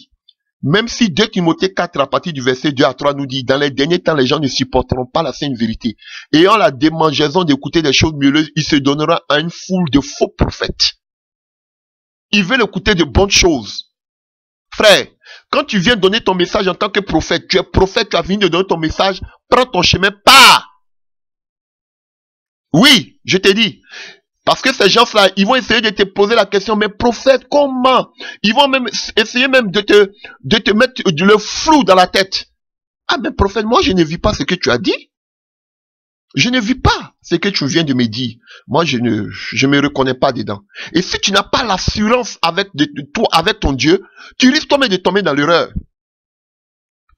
Même si 2 Timothée 4 à partir du verset 2 à 3 nous dit, dans les derniers temps, les gens ne supporteront pas la sainte vérité. Ayant la démangeaison d'écouter des choses mielleuses, il se donnera à une foule de faux prophètes. Ils veulent écouter de bonnes choses. Frère, quand tu viens donner ton message en tant que prophète, tu es prophète, tu as fini de donner ton message, prends ton chemin, pars. Oui, je t'ai dit. Parce que ces gens-là, ils vont essayer de te poser la question, mais prophète, comment? Ils vont même essayer même de te mettre le flou dans la tête. Ah, mais prophète, moi je ne vis pas ce que tu as dit. Je ne vis pas ce que tu viens de me dire. Moi, je me reconnais pas dedans. Et si tu n'as pas l'assurance avec toi, avec ton Dieu, tu risques toi-même de tomber dans l'erreur.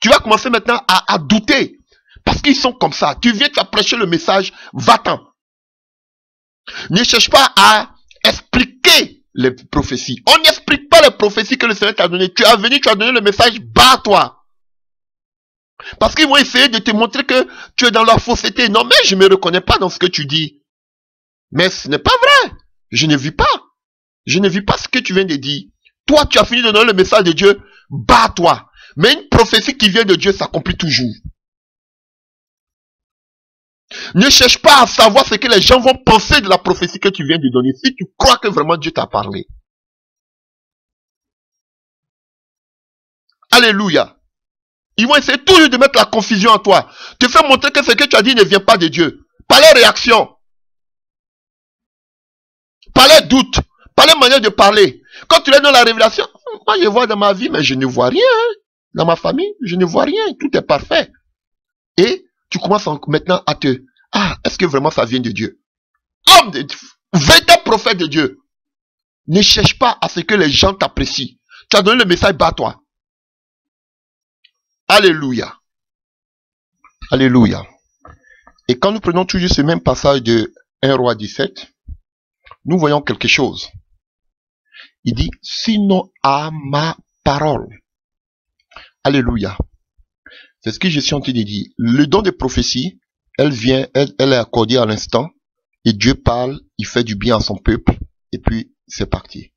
Tu vas commencer maintenant à douter. Parce qu'ils sont comme ça. Tu viens, tu as prêché le message, va-t'en. Ne cherche pas à expliquer les prophéties. On n'explique pas les prophéties que le Seigneur t'a données. Tu as venu, tu as donné le message, bats-toi. Parce qu'ils vont essayer de te montrer que tu es dans la fausseté. Non, mais je ne me reconnais pas dans ce que tu dis. Mais ce n'est pas vrai. Je ne vis pas. Je ne vis pas ce que tu viens de dire. Toi, tu as fini de donner le message de Dieu, bats-toi. Mais une prophétie qui vient de Dieu s'accomplit toujours. Ne cherche pas à savoir ce que les gens vont penser de la prophétie que tu viens de donner. Si tu crois que vraiment Dieu t'a parlé. Alléluia. Ils vont essayer toujours de mettre la confusion en toi. Te faire montrer que ce que tu as dit ne vient pas de Dieu. Par les réactions. Par les doutes. Par les manières de parler. Quand tu es dans la révélation, moi je vois dans ma vie, mais je ne vois rien. Dans ma famille, je ne vois rien. Tout est parfait. Et tu commences maintenant à te... Ah, est-ce que vraiment ça vient de Dieu? Homme de Dieu, véritable prophète de Dieu. Ne cherche pas à ce que les gens t'apprécient. Tu as donné le message, bats-toi. Alléluia. Alléluia. Et quand nous prenons toujours ce même passage de 1 Roi 17, nous voyons quelque chose. Il dit, sinon à ma parole. Alléluia. C'est ce que je suis en train de dire. Le don de prophétie, elle est accordée à l'instant, et Dieu parle, il fait du bien à son peuple, et puis c'est parti.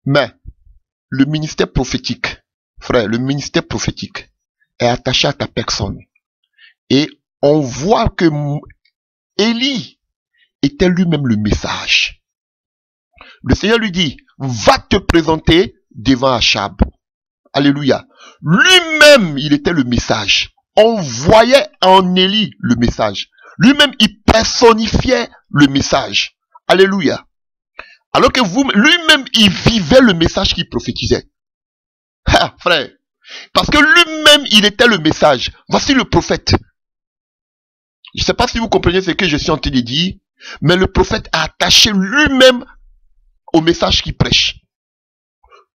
Mais, le ministère prophétique, frère, le ministère prophétique est attaché à ta personne. Et on voit que Élie était lui-même le message. Le Seigneur lui dit, va te présenter devant Achab. Alléluia. Lui-même, il était le message. On voyait en Élie le message. Lui-même, il personnifiait le message. Alléluia. Alors que lui-même, il vivait le message qu'il prophétisait. Ah, frère. Parce que lui-même, il était le message. Voici le prophète. Je ne sais pas si vous comprenez ce que je suis en train de dire, mais le prophète a attaché lui-même au message qu'il prêche.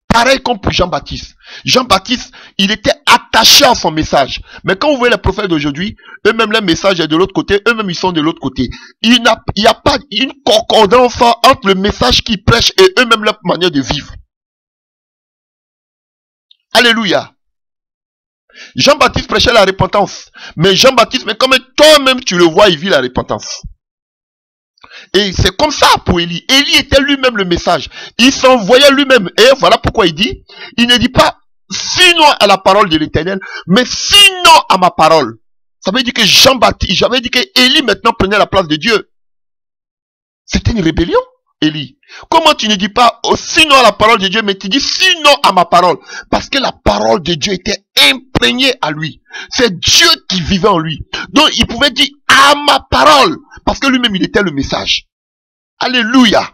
Pareil comme pour Jean-Baptiste. Jean-Baptiste, il était attaché à son message. Mais quand vous voyez les prophètes d'aujourd'hui, eux-mêmes, leur message est de l'autre côté, eux-mêmes, ils sont de l'autre côté. Il n'y a pas une concordance entre le message qu'ils prêchent et eux-mêmes, leur manière de vivre. Alléluia. Jean-Baptiste prêchait la repentance. Mais Jean-Baptiste, mais comme toi-même tu le vois, il vit la repentance. Et c'est comme ça pour Élie. Élie était lui-même le message. Il s'envoyait lui-même. Et voilà pourquoi il dit, il ne dit pas sinon à la parole de l'Éternel, mais sinon à ma parole. Ça veut dire que Jean-Baptiste, j'avais dit que Élie maintenant prenait la place de Dieu. C'était une rébellion, Élie. Comment tu ne dis pas sinon à la parole de Dieu, mais tu dis sinon à ma parole? Parce que la parole de Dieu était imprégnée à lui. C'est Dieu qui vivait en lui. Donc il pouvait dire à ma parole. Parce que lui-même il était le message. Alléluia.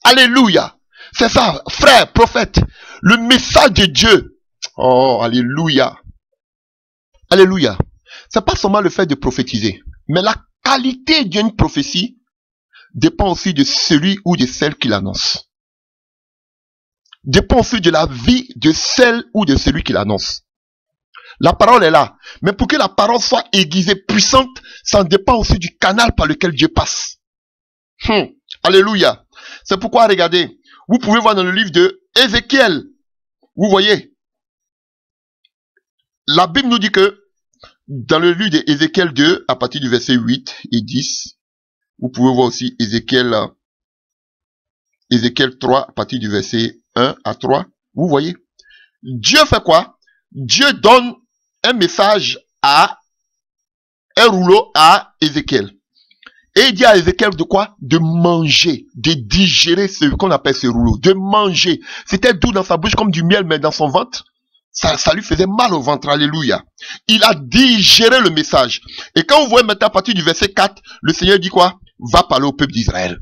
Alléluia. C'est ça, frère, prophète. Le message de Dieu. Oh, alléluia. Alléluia. C'est pas seulement le fait de prophétiser. Mais la qualité d'une prophétie dépend aussi de celui ou de celle qui l'annonce. Dépend aussi de la vie de celle ou de celui qui l'annonce. La parole est là. Mais pour que la parole soit aiguisée, puissante, ça dépend aussi du canal par lequel Dieu passe. Alléluia. C'est pourquoi, regardez, vous pouvez voir dans le livre de Ézéchiel, vous voyez, la Bible nous dit que dans le livre de Ézéchiel 2, à partir du verset 8 et 10, vous pouvez voir aussi Ézéchiel 3, à partir du verset 1 à 3, vous voyez, Dieu fait quoi? Dieu donne un message un rouleau à Ézéchiel. Et il dit à Ézéchiel de quoi? De manger, de digérer ce qu'on appelle ce rouleau, de manger. C'était doux dans sa bouche comme du miel, mais dans son ventre, ça lui faisait mal au ventre. Alléluia. Il a digéré le message. Et quand vous voyez maintenant à partir du verset 4, le Seigneur dit quoi? Va parler au peuple d'Israël.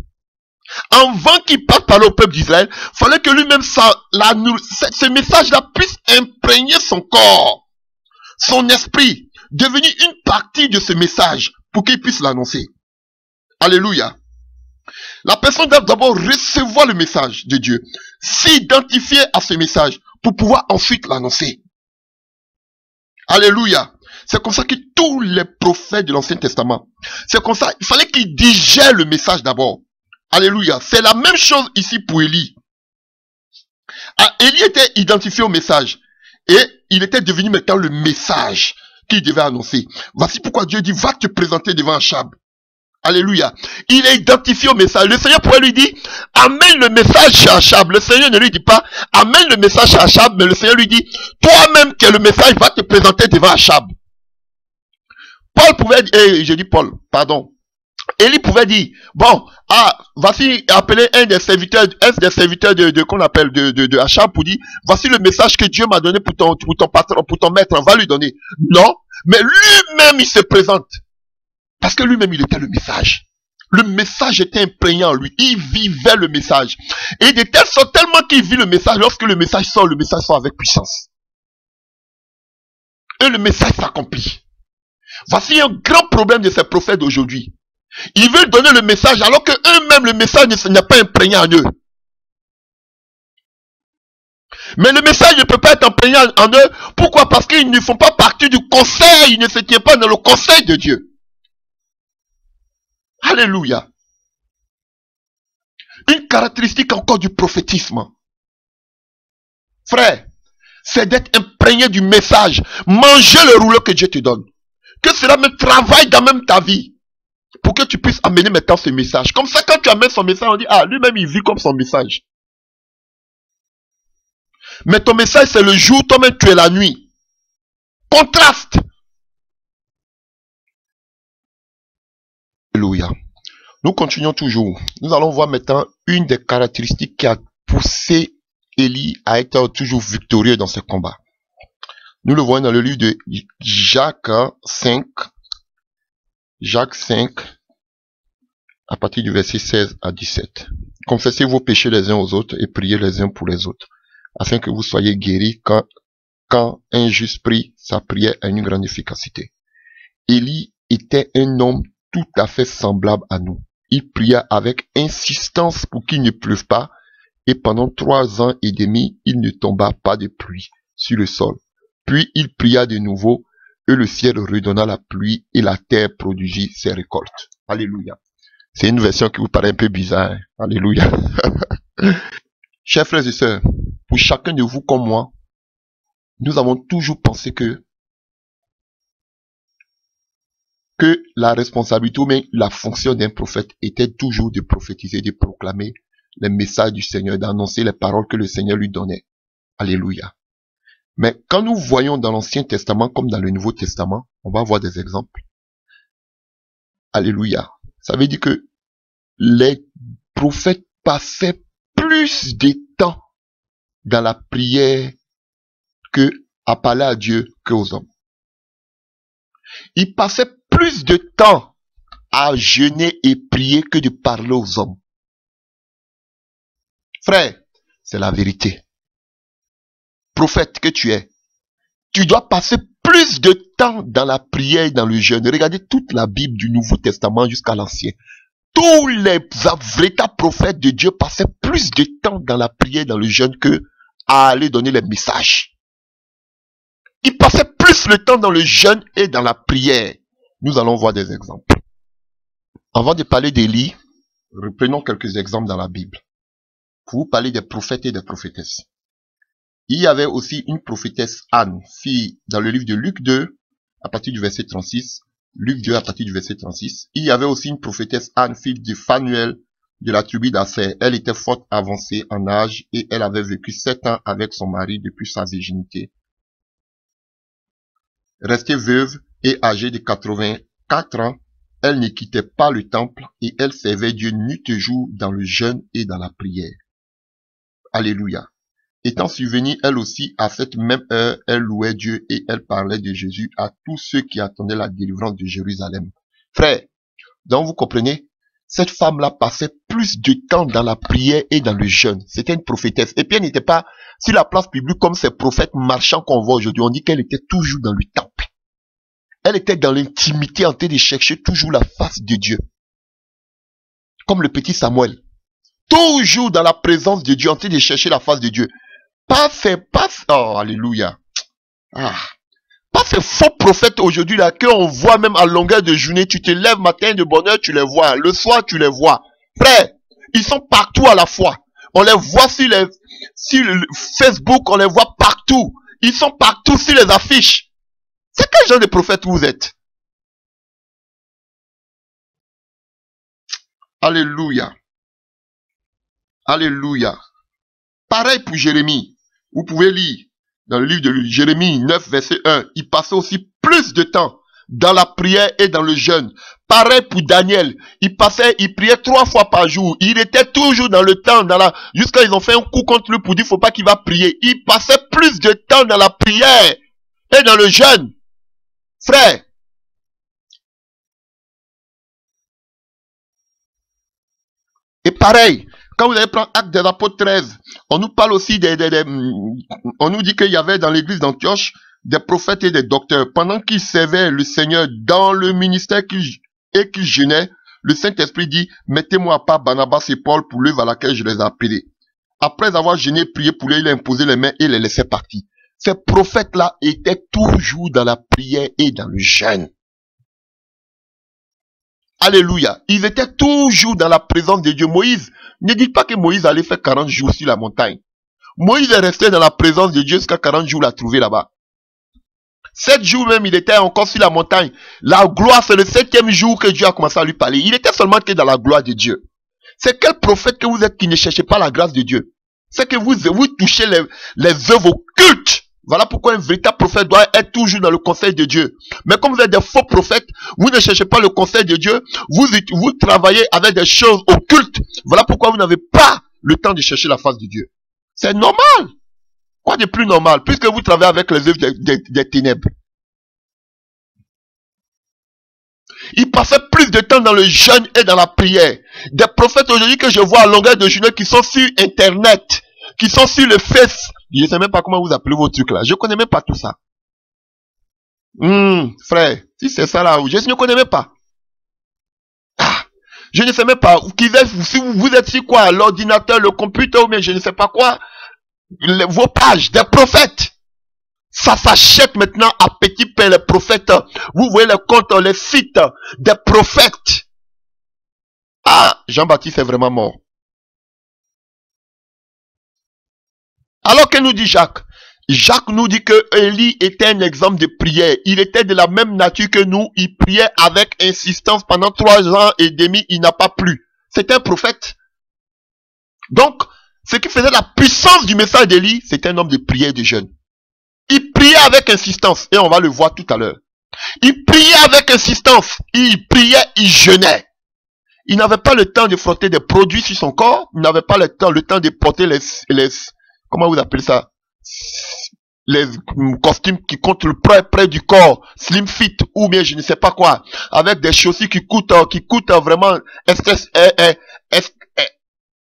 Avant qu'il parte parler au peuple d'Israël, fallait que lui-même, ce message-là puisse imprégner son corps, son esprit. devenu une partie de ce message pour qu'il puisse l'annoncer. Alléluia. La personne doit d'abord recevoir le message de Dieu, s'identifier à ce message pour pouvoir ensuite l'annoncer. Alléluia. C'est comme ça que tous les prophètes de l'Ancien Testament, c'est comme ça, il fallait qu'ils digèrent le message d'abord. Alléluia. C'est la même chose ici pour Élie. Élie était identifié au message et il était devenu maintenant le message qu'il devait annoncer. Voici pourquoi Dieu dit, va te présenter devant Achab. Alléluia. Il est identifié au message. Le Seigneur pourrait lui dire, amène le message chez Achab. Le Seigneur ne lui dit pas, amène le message chez Achab, mais le Seigneur lui dit, toi-même qui es le message, va te présenter devant Achab. Paul pouvait dire, je dis Paul, pardon. Élie pouvait dire, bon, voici appeler un des serviteurs de qu'on appelle de Achab pour dire, voici le message que Dieu m'a donné pour ton patron, pour ton maître, on va lui donner. Non, mais lui-même il se présente. Parce que lui-même, il était le message. Le message était imprégné en lui. Il vivait le message. Et de telle sorte, tellement qu'il vit le message, lorsque le message sort avec puissance. Et le message s'accomplit. Voici un grand problème de ces prophètes d'aujourd'hui. Ils veulent donner le message alors que eux-mêmes, le message n'est pas imprégné en eux. Mais le message ne peut pas être imprégné en eux. Pourquoi? Parce qu'ils ne font pas partie du conseil. Ils ne se tiennent pas dans le conseil de Dieu. Alléluia. Une caractéristique encore du prophétisme. Frère, c'est d'être imprégné du message. Manger le rouleau que Dieu te donne. Que cela me travaille dans même ta vie. Pour que tu puisses amener maintenant ce message. Comme ça, quand tu amènes son message, on dit, lui-même il vit comme son message. Mais ton message c'est le jour, toi-même tu es la nuit. Contraste. Alléluia. Nous continuons toujours. Nous allons voir maintenant une des caractéristiques qui a poussé Élie à être toujours victorieux dans ce combat. Nous le voyons dans le livre de Jacques 5. Jacques 5, à partir du verset 16 à 17. Confessez vos péchés les uns aux autres et priez les uns pour les autres, afin que vous soyez guéris quand un juste prie, sa prière a une grande efficacité. Élie était un homme tout à fait semblable à nous. Il pria avec insistance pour qu'il ne pleuve pas, et pendant 3 ans et demi, il ne tomba pas de pluie sur le sol. Puis il pria de nouveau, et le ciel redonna la pluie, et la terre produisit ses récoltes. Alléluia. C'est une version qui vous paraît un peu bizarre. Hein? Alléluia. Chers frères et sœurs, pour chacun de vous comme moi, nous avons toujours pensé que la responsabilité ou même la fonction d'un prophète était toujours de prophétiser, de proclamer les messages du Seigneur, d'annoncer les paroles que le Seigneur lui donnait. Alléluia. Mais quand nous voyons dans l'Ancien Testament comme dans le Nouveau Testament, on va voir des exemples. Alléluia. Ça veut dire que les prophètes passaient plus de temps dans la prière que à parler à Dieu qu'aux hommes. Ils passaient plus de temps à jeûner et prier que de parler aux hommes. Frère, c'est la vérité. Prophète que tu es, tu dois passer plus de temps dans la prière et dans le jeûne. Regardez toute la Bible du Nouveau Testament jusqu'à l'Ancien. Tous les véritables prophètes de Dieu passaient plus de temps dans la prière et dans le jeûne que à aller donner les messages. Ils passaient plus le temps dans le jeûne et dans la prière. Nous allons voir des exemples. Avant de parler d'Élie, reprenons quelques exemples dans la Bible. Pour vous parler des prophètes et des prophétesses. Il y avait aussi une prophétesse Anne, fille dans le livre de Luc 2, à partir du verset 36. Luc 2 à partir du verset 36. Il y avait aussi une prophétesse Anne, fille de Phanuel, de la tribu d'Asser. Elle était fort avancée en âge et elle avait vécu 7 ans avec son mari depuis sa virginité. Restée veuve et âgée de 84 ans, elle ne quittait pas le temple et elle servait Dieu nuit et jour dans le jeûne et dans la prière. Alléluia. Étant survenue elle aussi à cette même heure, elle louait Dieu et elle parlait de Jésus à tous ceux qui attendaient la délivrance de Jérusalem. Frère, donc vous comprenez, cette femme-là passait plus de temps dans la prière et dans le jeûne. C'était une prophétesse. Et puis elle n'était pas sur la place publique comme ces prophètes marchands qu'on voit aujourd'hui. On dit qu'elle était toujours dans le temple. Elle était dans l'intimité en train de chercher toujours la face de Dieu. Comme le petit Samuel. Toujours dans la présence de Dieu, en train de chercher la face de Dieu. Oh, alléluia. Ah. Pas ces faux prophètes aujourd'hui là, qu'on voit même à longueur de journée. Tu te lèves matin de bonne heure, tu les vois. Le soir, tu les vois. Frère, ils sont partout à la fois. On les voit sur le Facebook, on les voit partout. Ils sont partout sur les affiches. C'est quel genre de prophète vous êtes? Alléluia. Alléluia. Pareil pour Jérémie. Vous pouvez lire dans le livre de Jérémie 9, verset 1. Il passait aussi plus de temps dans la prière et dans le jeûne. Pareil pour Daniel. Il priait 3 fois par jour. Il était toujours dans le temps, jusqu'à ils ont fait un coup contre lui pour dire, faut pas qu'il va prier. Il passait plus de temps dans la prière et dans le jeûne. Frère. Et pareil, quand vous allez prendre Actes des Apôtres 13, on nous parle aussi on nous dit qu'il y avait dans l'église d'Antioche des prophètes et des docteurs. Pendant qu'ils servaient le Seigneur dans le ministère et qu'ils jeûnaient, le Saint-Esprit dit, mettez-moi à part Barnabas et Paul pour l'œuvre à laquelle je les ai appelés. Après avoir jeûné, prié pour eux, il a imposé les mains et les laissait partir. Ces prophètes-là étaient toujours dans la prière et dans le jeûne. Alléluia. Ils étaient toujours dans la présence de Dieu. Moïse, ne dites pas que Moïse allait faire 40 jours sur la montagne. Moïse est resté dans la présence de Dieu jusqu'à 40 jours, l'a trouvé là-bas. 7 jours même, il était encore sur la montagne. La gloire, c'est le 7e jour que Dieu a commencé à lui parler. Il était seulement que dans la gloire de Dieu. C'est quel prophète que vous êtes qui ne cherchez pas la grâce de Dieu? C'est que vous touchez les œuvres occultes. Voilà pourquoi un véritable prophète doit être toujours dans le conseil de Dieu. Mais comme vous êtes des faux prophètes, vous ne cherchez pas le conseil de Dieu, vous travaillez avec des choses occultes. Voilà pourquoi vous n'avez pas le temps de chercher la face de Dieu. C'est normal. Quoi de plus normal, puisque vous travaillez avec les œuvres des ténèbres. Il passait plus de temps dans le jeûne et dans la prière. Des prophètes aujourd'hui que je vois à longueur de journée qui sont sur Internet, qui sont sur le Face. Je ne sais même pas comment vous appelez vos trucs là. Je ne connais même pas tout ça. Frère, si c'est ça là, je ne connais même pas. Ah, je ne sais même pas. Si vous êtes sur quoi? L'ordinateur, le computer ou bien je ne sais pas quoi. Vos pages des prophètes. Ça s'achète maintenant à petit pain les prophètes. Vous voyez les comptes, les sites des prophètes. Ah, Jean-Baptiste est vraiment mort. Alors que nous dit Jacques? Jacques nous dit que Élie était un exemple de prière. Il était de la même nature que nous. Il priait avec insistance pendant 3 ans et demi. Il n'a pas plu. C'était un prophète. Donc, ce qui faisait la puissance du message d'Élie, c'était un homme de prière et de jeûne. Il priait avec insistance. Et on va le voir tout à l'heure. Il priait avec insistance. Il priait, il jeûnait. Il n'avait pas le temps de frotter des produits sur son corps. Il n'avait pas le temps de porter les comment vous appelez ça? Les costumes qui comptent le près du corps, slim fit ou bien je ne sais pas quoi, avec des chaussures qui coûtent vraiment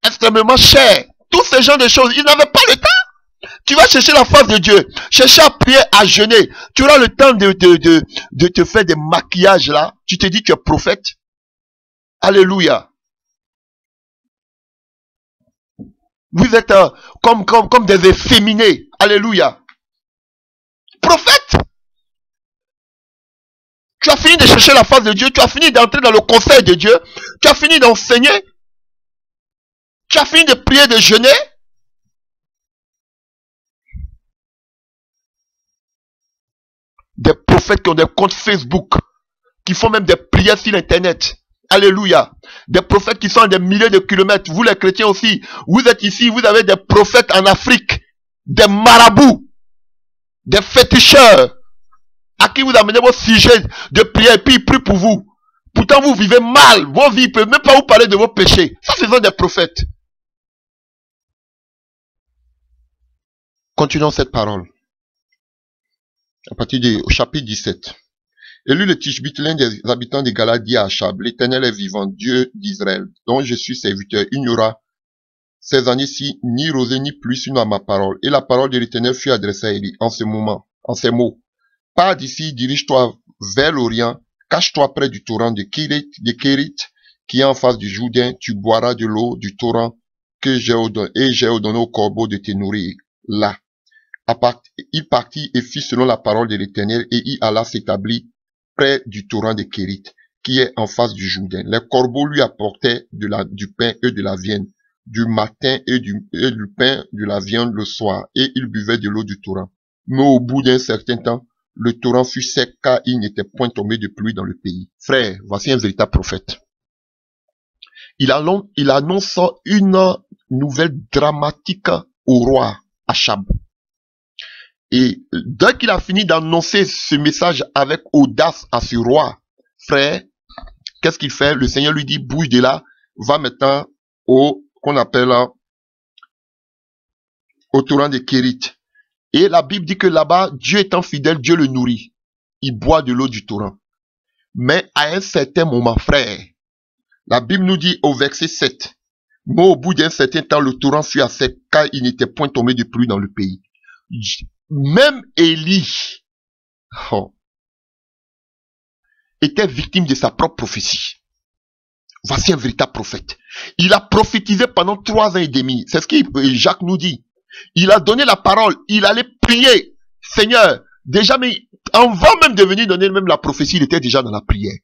extrêmement cher. Tous ces genres de choses, ils n'avaient pas le temps. Tu vas chercher la face de Dieu, chercher à prier, à jeûner. Tu auras le temps de te faire des maquillages là. Tu te dis que tu es prophète. Alléluia. Vous êtes comme des efféminés. Alléluia. Prophète. Tu as fini de chercher la face de Dieu. Tu as fini d'entrer dans le conseil de Dieu. Tu as fini d'enseigner. Tu as fini de prier, de jeûner. Des prophètes qui ont des comptes Facebook. Qui font même des prières sur Internet. Alléluia. Des prophètes qui sont à des milliers de kilomètres. Vous les chrétiens aussi. Vous êtes ici, vous avez des prophètes en Afrique. Des marabouts. Des féticheurs. À qui vous amenez vos sujets de prière et puis ils prient pour vous. Pourtant vous vivez mal. Vos vies ne peuvent même pas vous parler de vos péchés. Ça ce sont des prophètes. Continuons cette parole. À partir du chapitre 17. Élu le Tishbite, l'un des habitants de Galade, dit à Achab, l'Éternel est vivant, Dieu d'Israël, dont je suis serviteur. Il n'y aura ces années-ci ni rosée ni pluie sinon à ma parole. Et la parole de l'Éternel fut adressée à Élie en ce moment, en ces mots. Pars d'ici, dirige-toi vers l'Orient, cache-toi près du torrent de Kérit, qui est en face du Jourdain, tu boiras de l'eau du torrent que j'ai ordonné au corbeau de te nourrir. Là. Il partit et fit selon la parole de l'Éternel, et il alla s'établir près du torrent de Kérit, qui est en face du Jourdain. Les corbeaux lui apportaient du pain et de la viande, du matin et du pain, de la viande le soir, et il buvait de l'eau du torrent. Mais au bout d'un certain temps, le torrent fut sec, car il n'était point tombé de pluie dans le pays. Frère, voici un véritable prophète. Il annonce une nouvelle dramatique au roi Achab. Et dès qu'il a fini d'annoncer ce message avec audace à ce roi, frère, qu'est-ce qu'il fait? Le Seigneur lui dit, bouge de là, va maintenant qu'on appelle au torrent de Kérit. Et la Bible dit que là-bas, Dieu étant fidèle, Dieu le nourrit. Il boit de l'eau du torrent. Mais à un certain moment, frère, la Bible nous dit au verset 7, mais au bout d'un certain temps, le torrent fut à sec, car il n'était point tombé de pluie dans le pays. Même Élie était victime de sa propre prophétie. Voici un véritable prophète. Il a prophétisé pendant 3 ans et demi. C'est ce que Jacques nous dit. Il a donné la parole. Il allait prier. Seigneur, déjà, mais avant même de venir donner même la prophétie, il était déjà dans la prière.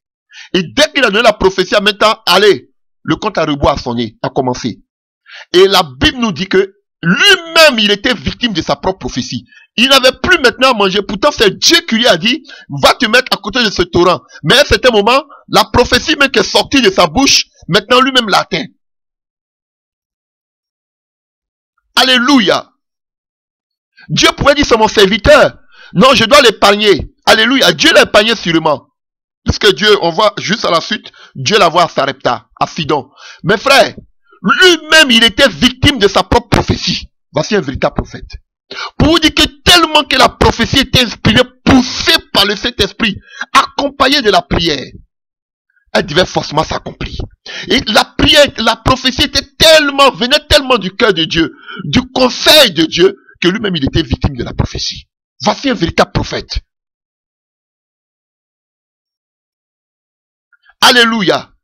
Et dès qu'il a donné la prophétie, en même temps, allez, le compte à rebours a sonné, a commencé. Et la Bible nous dit que lui-même, il était victime de sa propre prophétie. Il n'avait plus maintenant à manger. Pourtant, c'est Dieu qui lui a dit, va te mettre à côté de ce torrent. Mais à un certain moment, la prophétie même qui est sortie de sa bouche, maintenant lui-même l'atteint. Alléluia. Dieu pourrait dire, c'est mon serviteur. Non, je dois l'épargner. Alléluia. Dieu l'a épargné sûrement. Parce que Dieu, on voit juste à la suite, Dieu la voit à Sarepta, à Sidon. Mais frère, lui-même, il était victime de sa propre prophétie. Voici un véritable prophète. Pour vous dire que tellement que la prophétie était inspirée, poussée par le Saint-Esprit, accompagnée de la prière, elle devait forcément s'accomplir. Et la prière, la prophétie venait tellement du cœur de Dieu, du conseil de Dieu, que lui-même il était victime de la prophétie. Voici un véritable prophète. Alléluia.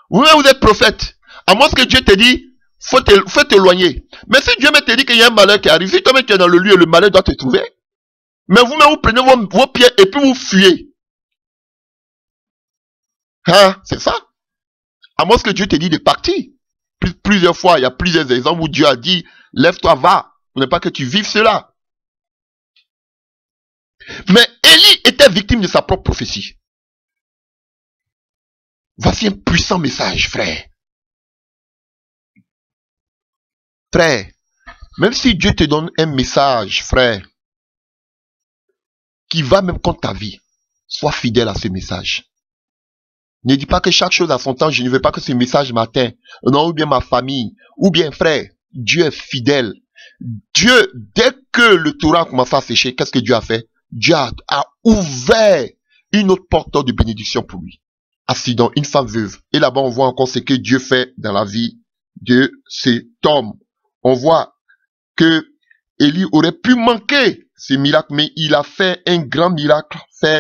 Vous êtes prophète. À moins que Dieu te dit, faut t'éloigner. Mais si Dieu me te dit qu'il y a un malheur qui arrive, si toi-même tu es dans le lieu, le malheur doit te trouver. Mais vous-même vous prenez vos pieds et puis vous fuyez. Hein, c'est ça. À moins que Dieu te dit de partir. Plusieurs fois, il y a plusieurs exemples où Dieu a dit, lève-toi, va. Pour ne pas que tu vives cela. Mais Élie était victime de sa propre prophétie. Voici un puissant message, frère. Frère, même si Dieu te donne un message, frère, qui va même contre ta vie, sois fidèle à ce message. Ne dis pas que chaque chose a son temps, je ne veux pas que ce message m'atteigne. Non, ou bien ma famille, ou bien frère, Dieu est fidèle. Dieu, dès que le torrent a commencé à sécher, qu'est-ce que Dieu a fait? Dieu a ouvert une autre porte de bénédiction pour lui. À Sidon, une femme veuve. Et là-bas, on voit encore ce que Dieu fait dans la vie de cet homme. On voit que Élie aurait pu manquer ce miracle, mais il a fait un grand miracle.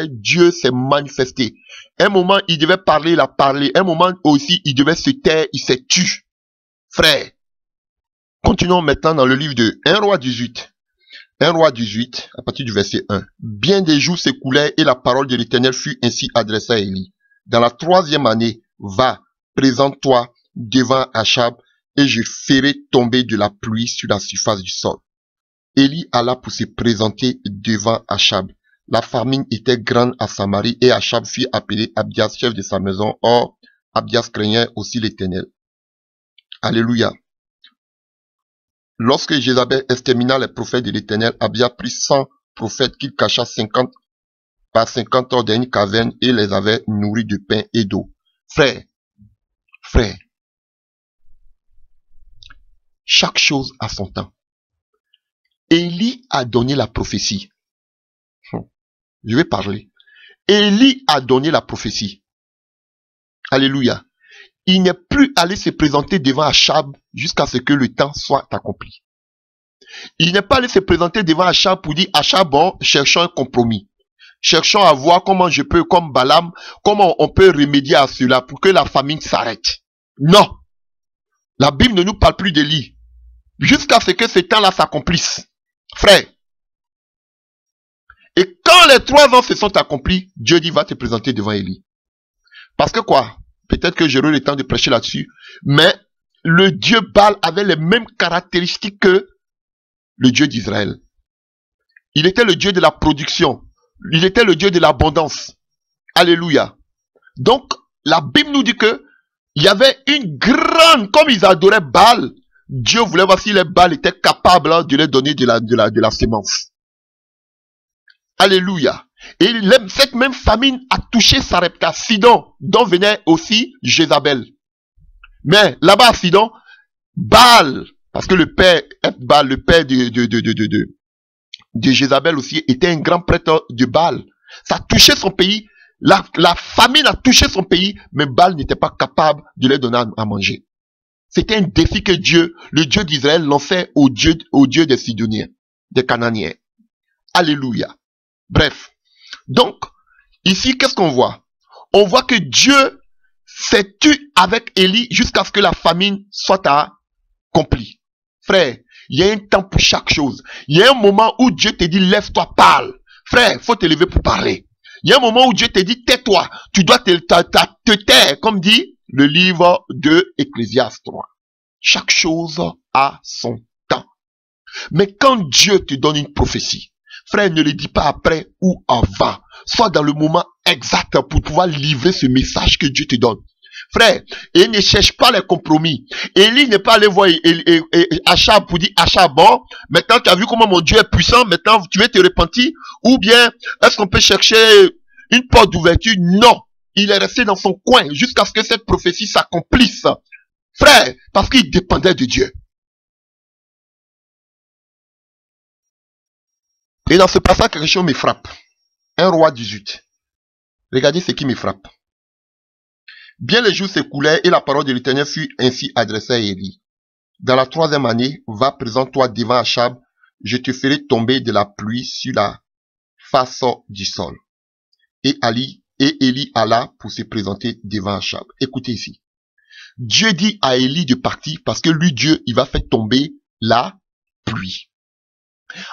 Dieu s'est manifesté. Un moment, il devait parler, il a parlé. Un moment aussi, il devait se taire, il s'est tu. Frère, continuons maintenant dans le livre de 1 roi 18. 1 roi 18, à partir du verset 1. Bien des jours s'écoulèrent et la parole de l'Éternel fut ainsi adressée à Élie. Dans la 3e année, va, présente-toi devant Achab et je ferai tomber de la pluie sur la surface du sol. Élie alla pour se présenter devant Achab. La famine était grande à Samarie et Achab fit appeler Abias, chef de sa maison. Or, Abias craignait aussi l'Éternel. Alléluia. Lorsque Jézabel extermina les prophètes de l'Éternel, Abias prit 100 prophètes qu'il cacha 50 hors dans une caverne et les avait nourris de pain et d'eau. Frère, chaque chose a son temps. Élie a donné la prophétie. Je vais parler. Élie a donné la prophétie. Alléluia. Il n'est plus allé se présenter devant Achab jusqu'à ce que le temps soit accompli. Il n'est pas allé se présenter devant Achab pour dire, Achab, bon, cherchons un compromis. Cherchons à voir comment je peux, comme Balaam, comment on peut remédier à cela pour que la famine s'arrête. Non. La Bible ne nous parle plus d'Élie. Jusqu'à ce que ce temps-là s'accomplisse. Frère. Et quand les 3 ans se sont accomplis, Dieu dit, va te présenter devant Élie. Parce que quoi? Peut-être que j'aurai le temps de prêcher là-dessus. Mais le Dieu Baal avait les mêmes caractéristiques que le Dieu d'Israël. Il était le Dieu de la production. Il était le Dieu de l'abondance. Alléluia. Donc, la Bible nous dit que il y avait une grande, comme ils adoraient Baal, Dieu voulait voir si les Baal étaient capables de leur donner de la semence. Alléluia. Et cette même famine a touché Sarepta, Sidon, dont venait aussi Jézabel. Mais là-bas à Sidon, Baal, parce que le père Baal, le père de Jézabel aussi, était un grand prêtre de Baal. Ça a touché son pays. La famine a touché son pays, mais Baal n'était pas capable de leur donner à manger. C'était un défi que Dieu, le Dieu d'Israël, lançait au Dieu des Sidoniens, des Cananéens. Alléluia. Bref. Donc, ici, qu'est-ce qu'on voit? On voit que Dieu s'est tu avec Élie jusqu'à ce que la famine soit accomplie. Frère, il y a un temps pour chaque chose. Il y a un moment où Dieu te dit, lève-toi, parle. Frère, faut te lever pour parler. Il y a un moment où Dieu te dit, tais-toi. Tu dois te taire, comme dit le livre de Ecclésiaste 3. Chaque chose a son temps. Mais quand Dieu te donne une prophétie, frère, ne le dis pas après ou avant. Sois dans le moment exact pour pouvoir livrer ce message que Dieu te donne. Frère, et ne cherche pas les compromis. Élie n'est pas allé voir Achab pour dire, Achab, bon, maintenant tu as vu comment mon Dieu est puissant, maintenant tu veux te repentir, ou bien est-ce qu'on peut chercher une porte d'ouverture? Non, il est resté dans son coin jusqu'à ce que cette prophétie s'accomplisse. Frère, parce qu'il dépendait de Dieu. Et dans ce passage, quelque chose me frappe. 1 Roi 18. Regardez ce qui me frappe. Bien les jours s'écoulaient et la parole de l'Éternel fut ainsi adressée à Élie. Dans la 3e année, va présente-toi devant Achab, je te ferai tomber de la pluie sur la face du sol. Et Élie alla pour se présenter devant Achab. Écoutez ici. Dieu dit à Élie de partir parce que lui, Dieu, il va faire tomber la pluie.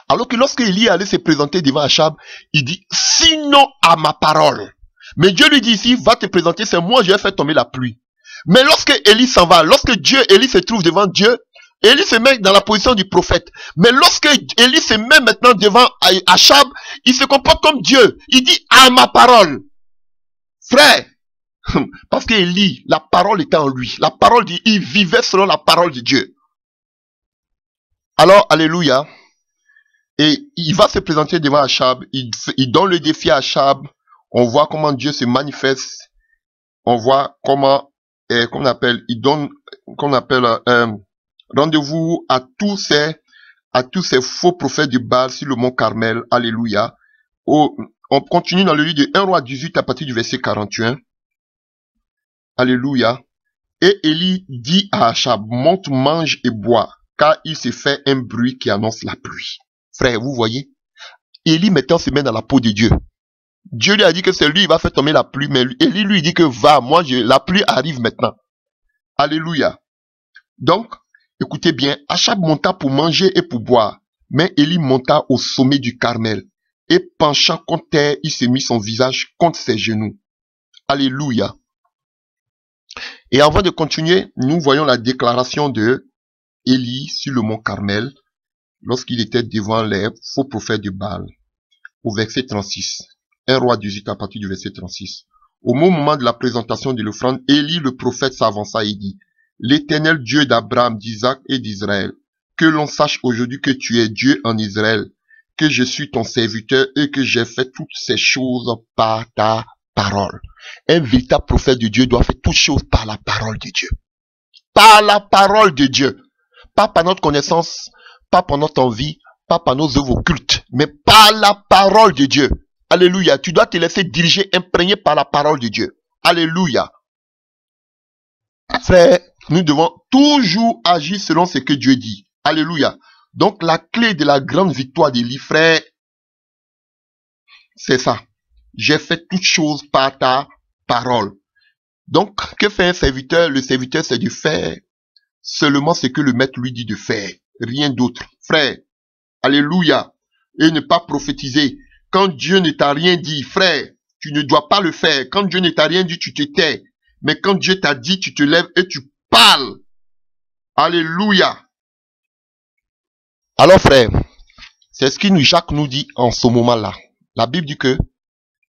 Alors que lorsque Élie allait se présenter devant Achab, il dit, sinon à ma parole. Mais Dieu lui dit ici, va te présenter, c'est moi, je vais faire tomber la pluie. Mais lorsque Élie s'en va, lorsque Élie se trouve devant Dieu, Élie se met dans la position du prophète. Mais lorsque Élie se met maintenant devant Achab, il se comporte comme Dieu. Il dit, à ma parole. Frère, parce qu'Élie, la parole était en lui. La parole dit, il vivait selon la parole de Dieu. Alors, alléluia. Et il va se présenter devant Achab. Il donne le défi à Achab. On voit comment Dieu se manifeste. On voit comment, qu'on appelle, il donne, qu'on appelle, rendez-vous à tous ces faux prophètes du Baal sur le mont Carmel. Alléluia. On continue dans le livre de 1 Roi 18 à partir du verset 41. Alléluia. Et Élie dit à Achab, monte, mange et bois, car il se fait un bruit qui annonce la pluie. Frère, vous voyez, Élie maintenant se met dans la peau de Dieu. Dieu lui a dit que c'est lui qui va faire tomber la pluie, mais Élie lui dit que va, la pluie arrive maintenant. Alléluia. Donc, écoutez bien, Achab monta pour manger et pour boire, mais Élie monta au sommet du Carmel, et penchant contre terre, il se mit son visage contre ses genoux. Alléluia. Et avant de continuer, nous voyons la déclaration de Élie sur le mont Carmel, lorsqu'il était devant les faux prophètes de Baal, au verset 36. 1 Roi 18 à partir du verset 36. Au moment de la présentation de l'offrande, Élie le prophète s'avança et dit, l'Éternel Dieu d'Abraham, d'Isaac et d'Israël, que l'on sache aujourd'hui que tu es Dieu en Israël, que je suis ton serviteur et que j'ai fait toutes ces choses par ta parole. Un véritable prophète de Dieu doit faire toutes choses par la parole de Dieu. Par la parole de Dieu. Pas par notre connaissance, pas par notre envie, pas par nos œuvres occultes, mais par la parole de Dieu. Alléluia. Tu dois te laisser diriger, imprégné par la parole de Dieu. Alléluia. Frère, nous devons toujours agir selon ce que Dieu dit. Alléluia. Donc la clé de la grande victoire d'Élie, frère, c'est ça. J'ai fait toutes choses par ta parole. Donc, que fait un serviteur? Le serviteur, c'est de faire seulement ce que le maître lui dit de faire. Rien d'autre. Frère, alléluia. Et ne pas prophétiser. Quand Dieu ne t'a rien dit, frère, tu ne dois pas le faire. Quand Dieu ne t'a rien dit, tu te tais. Mais quand Dieu t'a dit, tu te lèves et tu parles. Alléluia. Alors, frère, c'est ce que Jacques nous dit en ce moment-là. La Bible dit que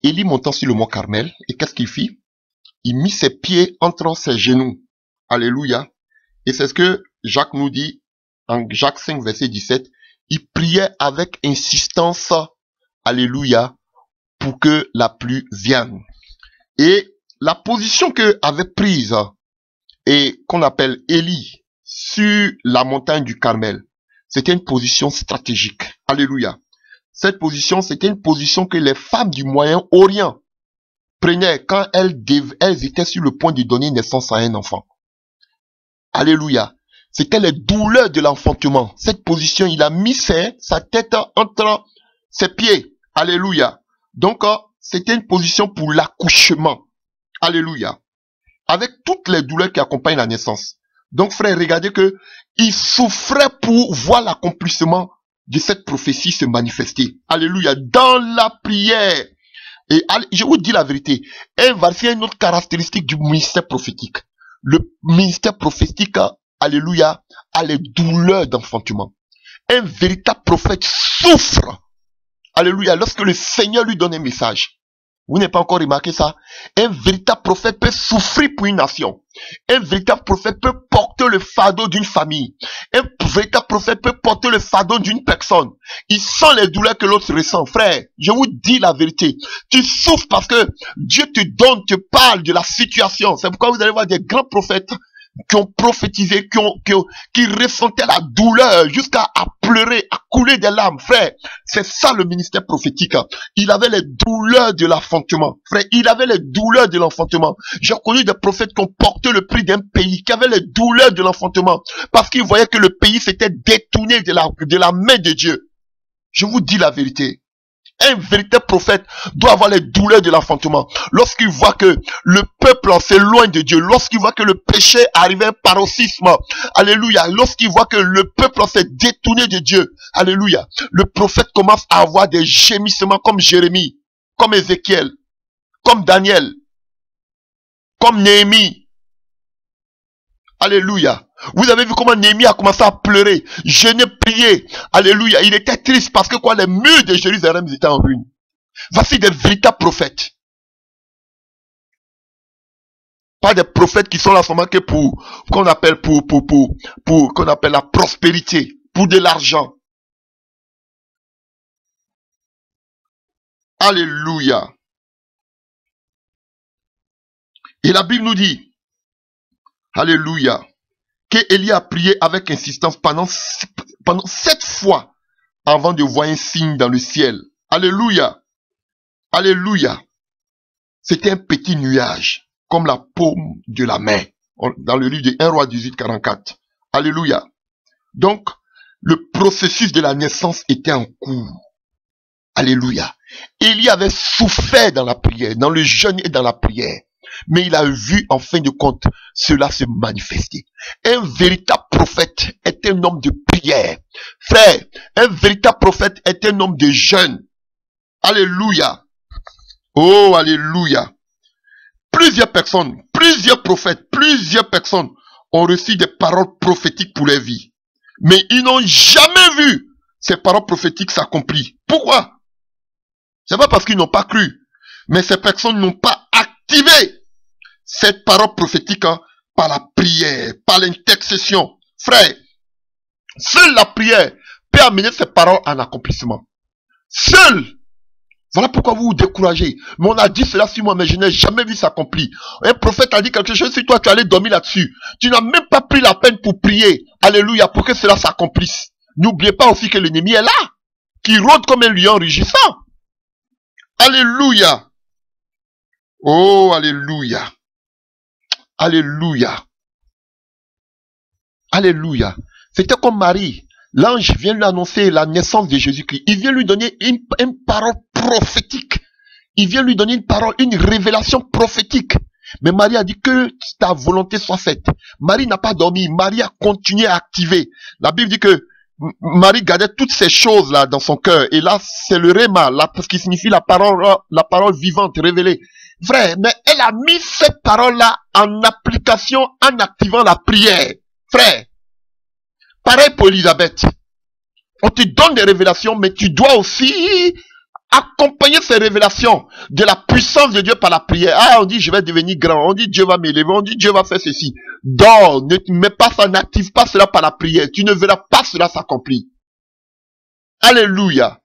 Élie montant sur le mont Carmel, et qu'est-ce qu'il fit? Il mit ses pieds entre ses genoux. Alléluia. Et c'est ce que Jacques nous dit en Jacques 5, verset 17. Il priait avec insistance, alléluia, pour que la pluie vienne. Et la position que avait prise et qu'on appelle Élie sur la montagne du Carmel, c'était une position stratégique. Alléluia. Cette position, c'était une position que les femmes du Moyen-Orient prenaient quand elles étaient sur le point de donner naissance à un enfant. Alléluia. C'était les douleurs de l'enfantement. Cette position, il a mis sa tête entre ses pieds. Alléluia. Donc, c'était une position pour l'accouchement. Alléluia. Avec toutes les douleurs qui accompagnent la naissance. Donc, frère, regardez que il souffrait pour voir l'accomplissement de cette prophétie se manifester. Alléluia. Dans la prière. Et je vous dis la vérité. Voici une autre caractéristique du ministère prophétique. Le ministère prophétique, alléluia, a les douleurs d'enfantement. Un véritable prophète souffre. Alléluia. Lorsque le Seigneur lui donne un message. Vous n'avez pas encore remarqué ça? Un véritable prophète peut souffrir pour une nation. Un véritable prophète peut porter le fardeau d'une famille. Un véritable prophète peut porter le fardeau d'une personne. Il sent les douleurs que l'autre ressent. Frère, je vous dis la vérité. Tu souffres parce que Dieu te donne, te parle de la situation. C'est pourquoi vous allez voir des grands prophètes qui ont prophétisé, qui ressentaient la douleur jusqu'à pleurer, à couler des larmes. Frère, c'est ça le ministère prophétique. Il avait les douleurs de l'enfantement. Frère, il avait les douleurs de l'enfantement. J'ai connu des prophètes qui ont porté le prix d'un pays, qui avaient les douleurs de l'enfantement, parce qu'ils voyaient que le pays s'était détourné de la main de Dieu. Je vous dis la vérité. Un véritable prophète doit avoir les douleurs de l'enfantement. Lorsqu'il voit que le peuple s'éloigne de Dieu, lorsqu'il voit que le péché arrive à un paroxysme, alléluia, lorsqu'il voit que le peuple s'est détourné de Dieu, alléluia, le prophète commence à avoir des gémissements comme Jérémie, comme Ézéchiel, comme Daniel, comme Néhémie. Alléluia. Vous avez vu comment Néhémie a commencé à pleurer, jeûner, prier. Alléluia. Il était triste parce que quoi, les murs de Jérusalem étaient en ruine. Voici des véritables prophètes. Pas des prophètes qui sont là seulement que qu'on appelle qu'on appelle la prospérité, pour de l'argent. Alléluia. Et la Bible nous dit, alléluia, que Élie a prié avec insistance pendant 7 fois avant de voir un signe dans le ciel. Alléluia. Alléluia. C'était un petit nuage, comme la paume de la main, dans le livre de 1 Roi 18, 44. Alléluia. Donc, le processus de la naissance était en cours. Alléluia. Élie avait souffert dans la prière, dans le jeûne et dans la prière. Mais il a vu en fin de compte cela se manifester. Un véritable prophète est un homme de prière. Frère, un véritable prophète est un homme de jeûne. Alléluia. Oh, alléluia. Plusieurs personnes, plusieurs prophètes, plusieurs personnes ont reçu des paroles prophétiques pour leur vie. Mais ils n'ont jamais vu ces paroles prophétiques s'accomplir. Pourquoi? C'est pas parce qu'ils n'ont pas cru. Mais ces personnes n'ont pas activé cette parole prophétique par la prière, par l'intercession. Frère, seule la prière peut amener ces paroles en accomplissement. Seule. Voilà pourquoi vous vous découragez. Mais on a dit cela sur moi, mais je n'ai jamais vu s'accomplir. Un prophète a dit quelque chose sur toi, tu allais dormir là-dessus. Tu n'as même pas pris la peine pour prier. Alléluia, pour que cela s'accomplisse. N'oubliez pas aussi que l'ennemi est là, qui rôde comme un lion rugissant. Alléluia. Oh, alléluia. Alléluia. Alléluia. C'était comme Marie. L'ange vient lui annoncer la naissance de Jésus-Christ. Il vient lui donner une parole prophétique. Il vient lui donner une parole, une révélation prophétique. Mais Marie a dit que ta volonté soit faite. Marie n'a pas dormi. Marie a continué à activer. La Bible dit que Marie gardait toutes ces choses-là dans son cœur. Et là, c'est le réma, ce qui signifie la parole vivante, révélée. Frère, mais elle a mis cette parole-là en application, en activant la prière. Frère, pareil pour Elisabeth. On te donne des révélations, mais tu dois aussi accompagner ces révélations de la puissance de Dieu par la prière. Ah, on dit je vais devenir grand, on dit Dieu va m'élever, on dit Dieu va faire ceci. Dors, ne mets pas ça, n'active pas cela par la prière. Tu ne verras pas cela s'accomplir. Alléluia.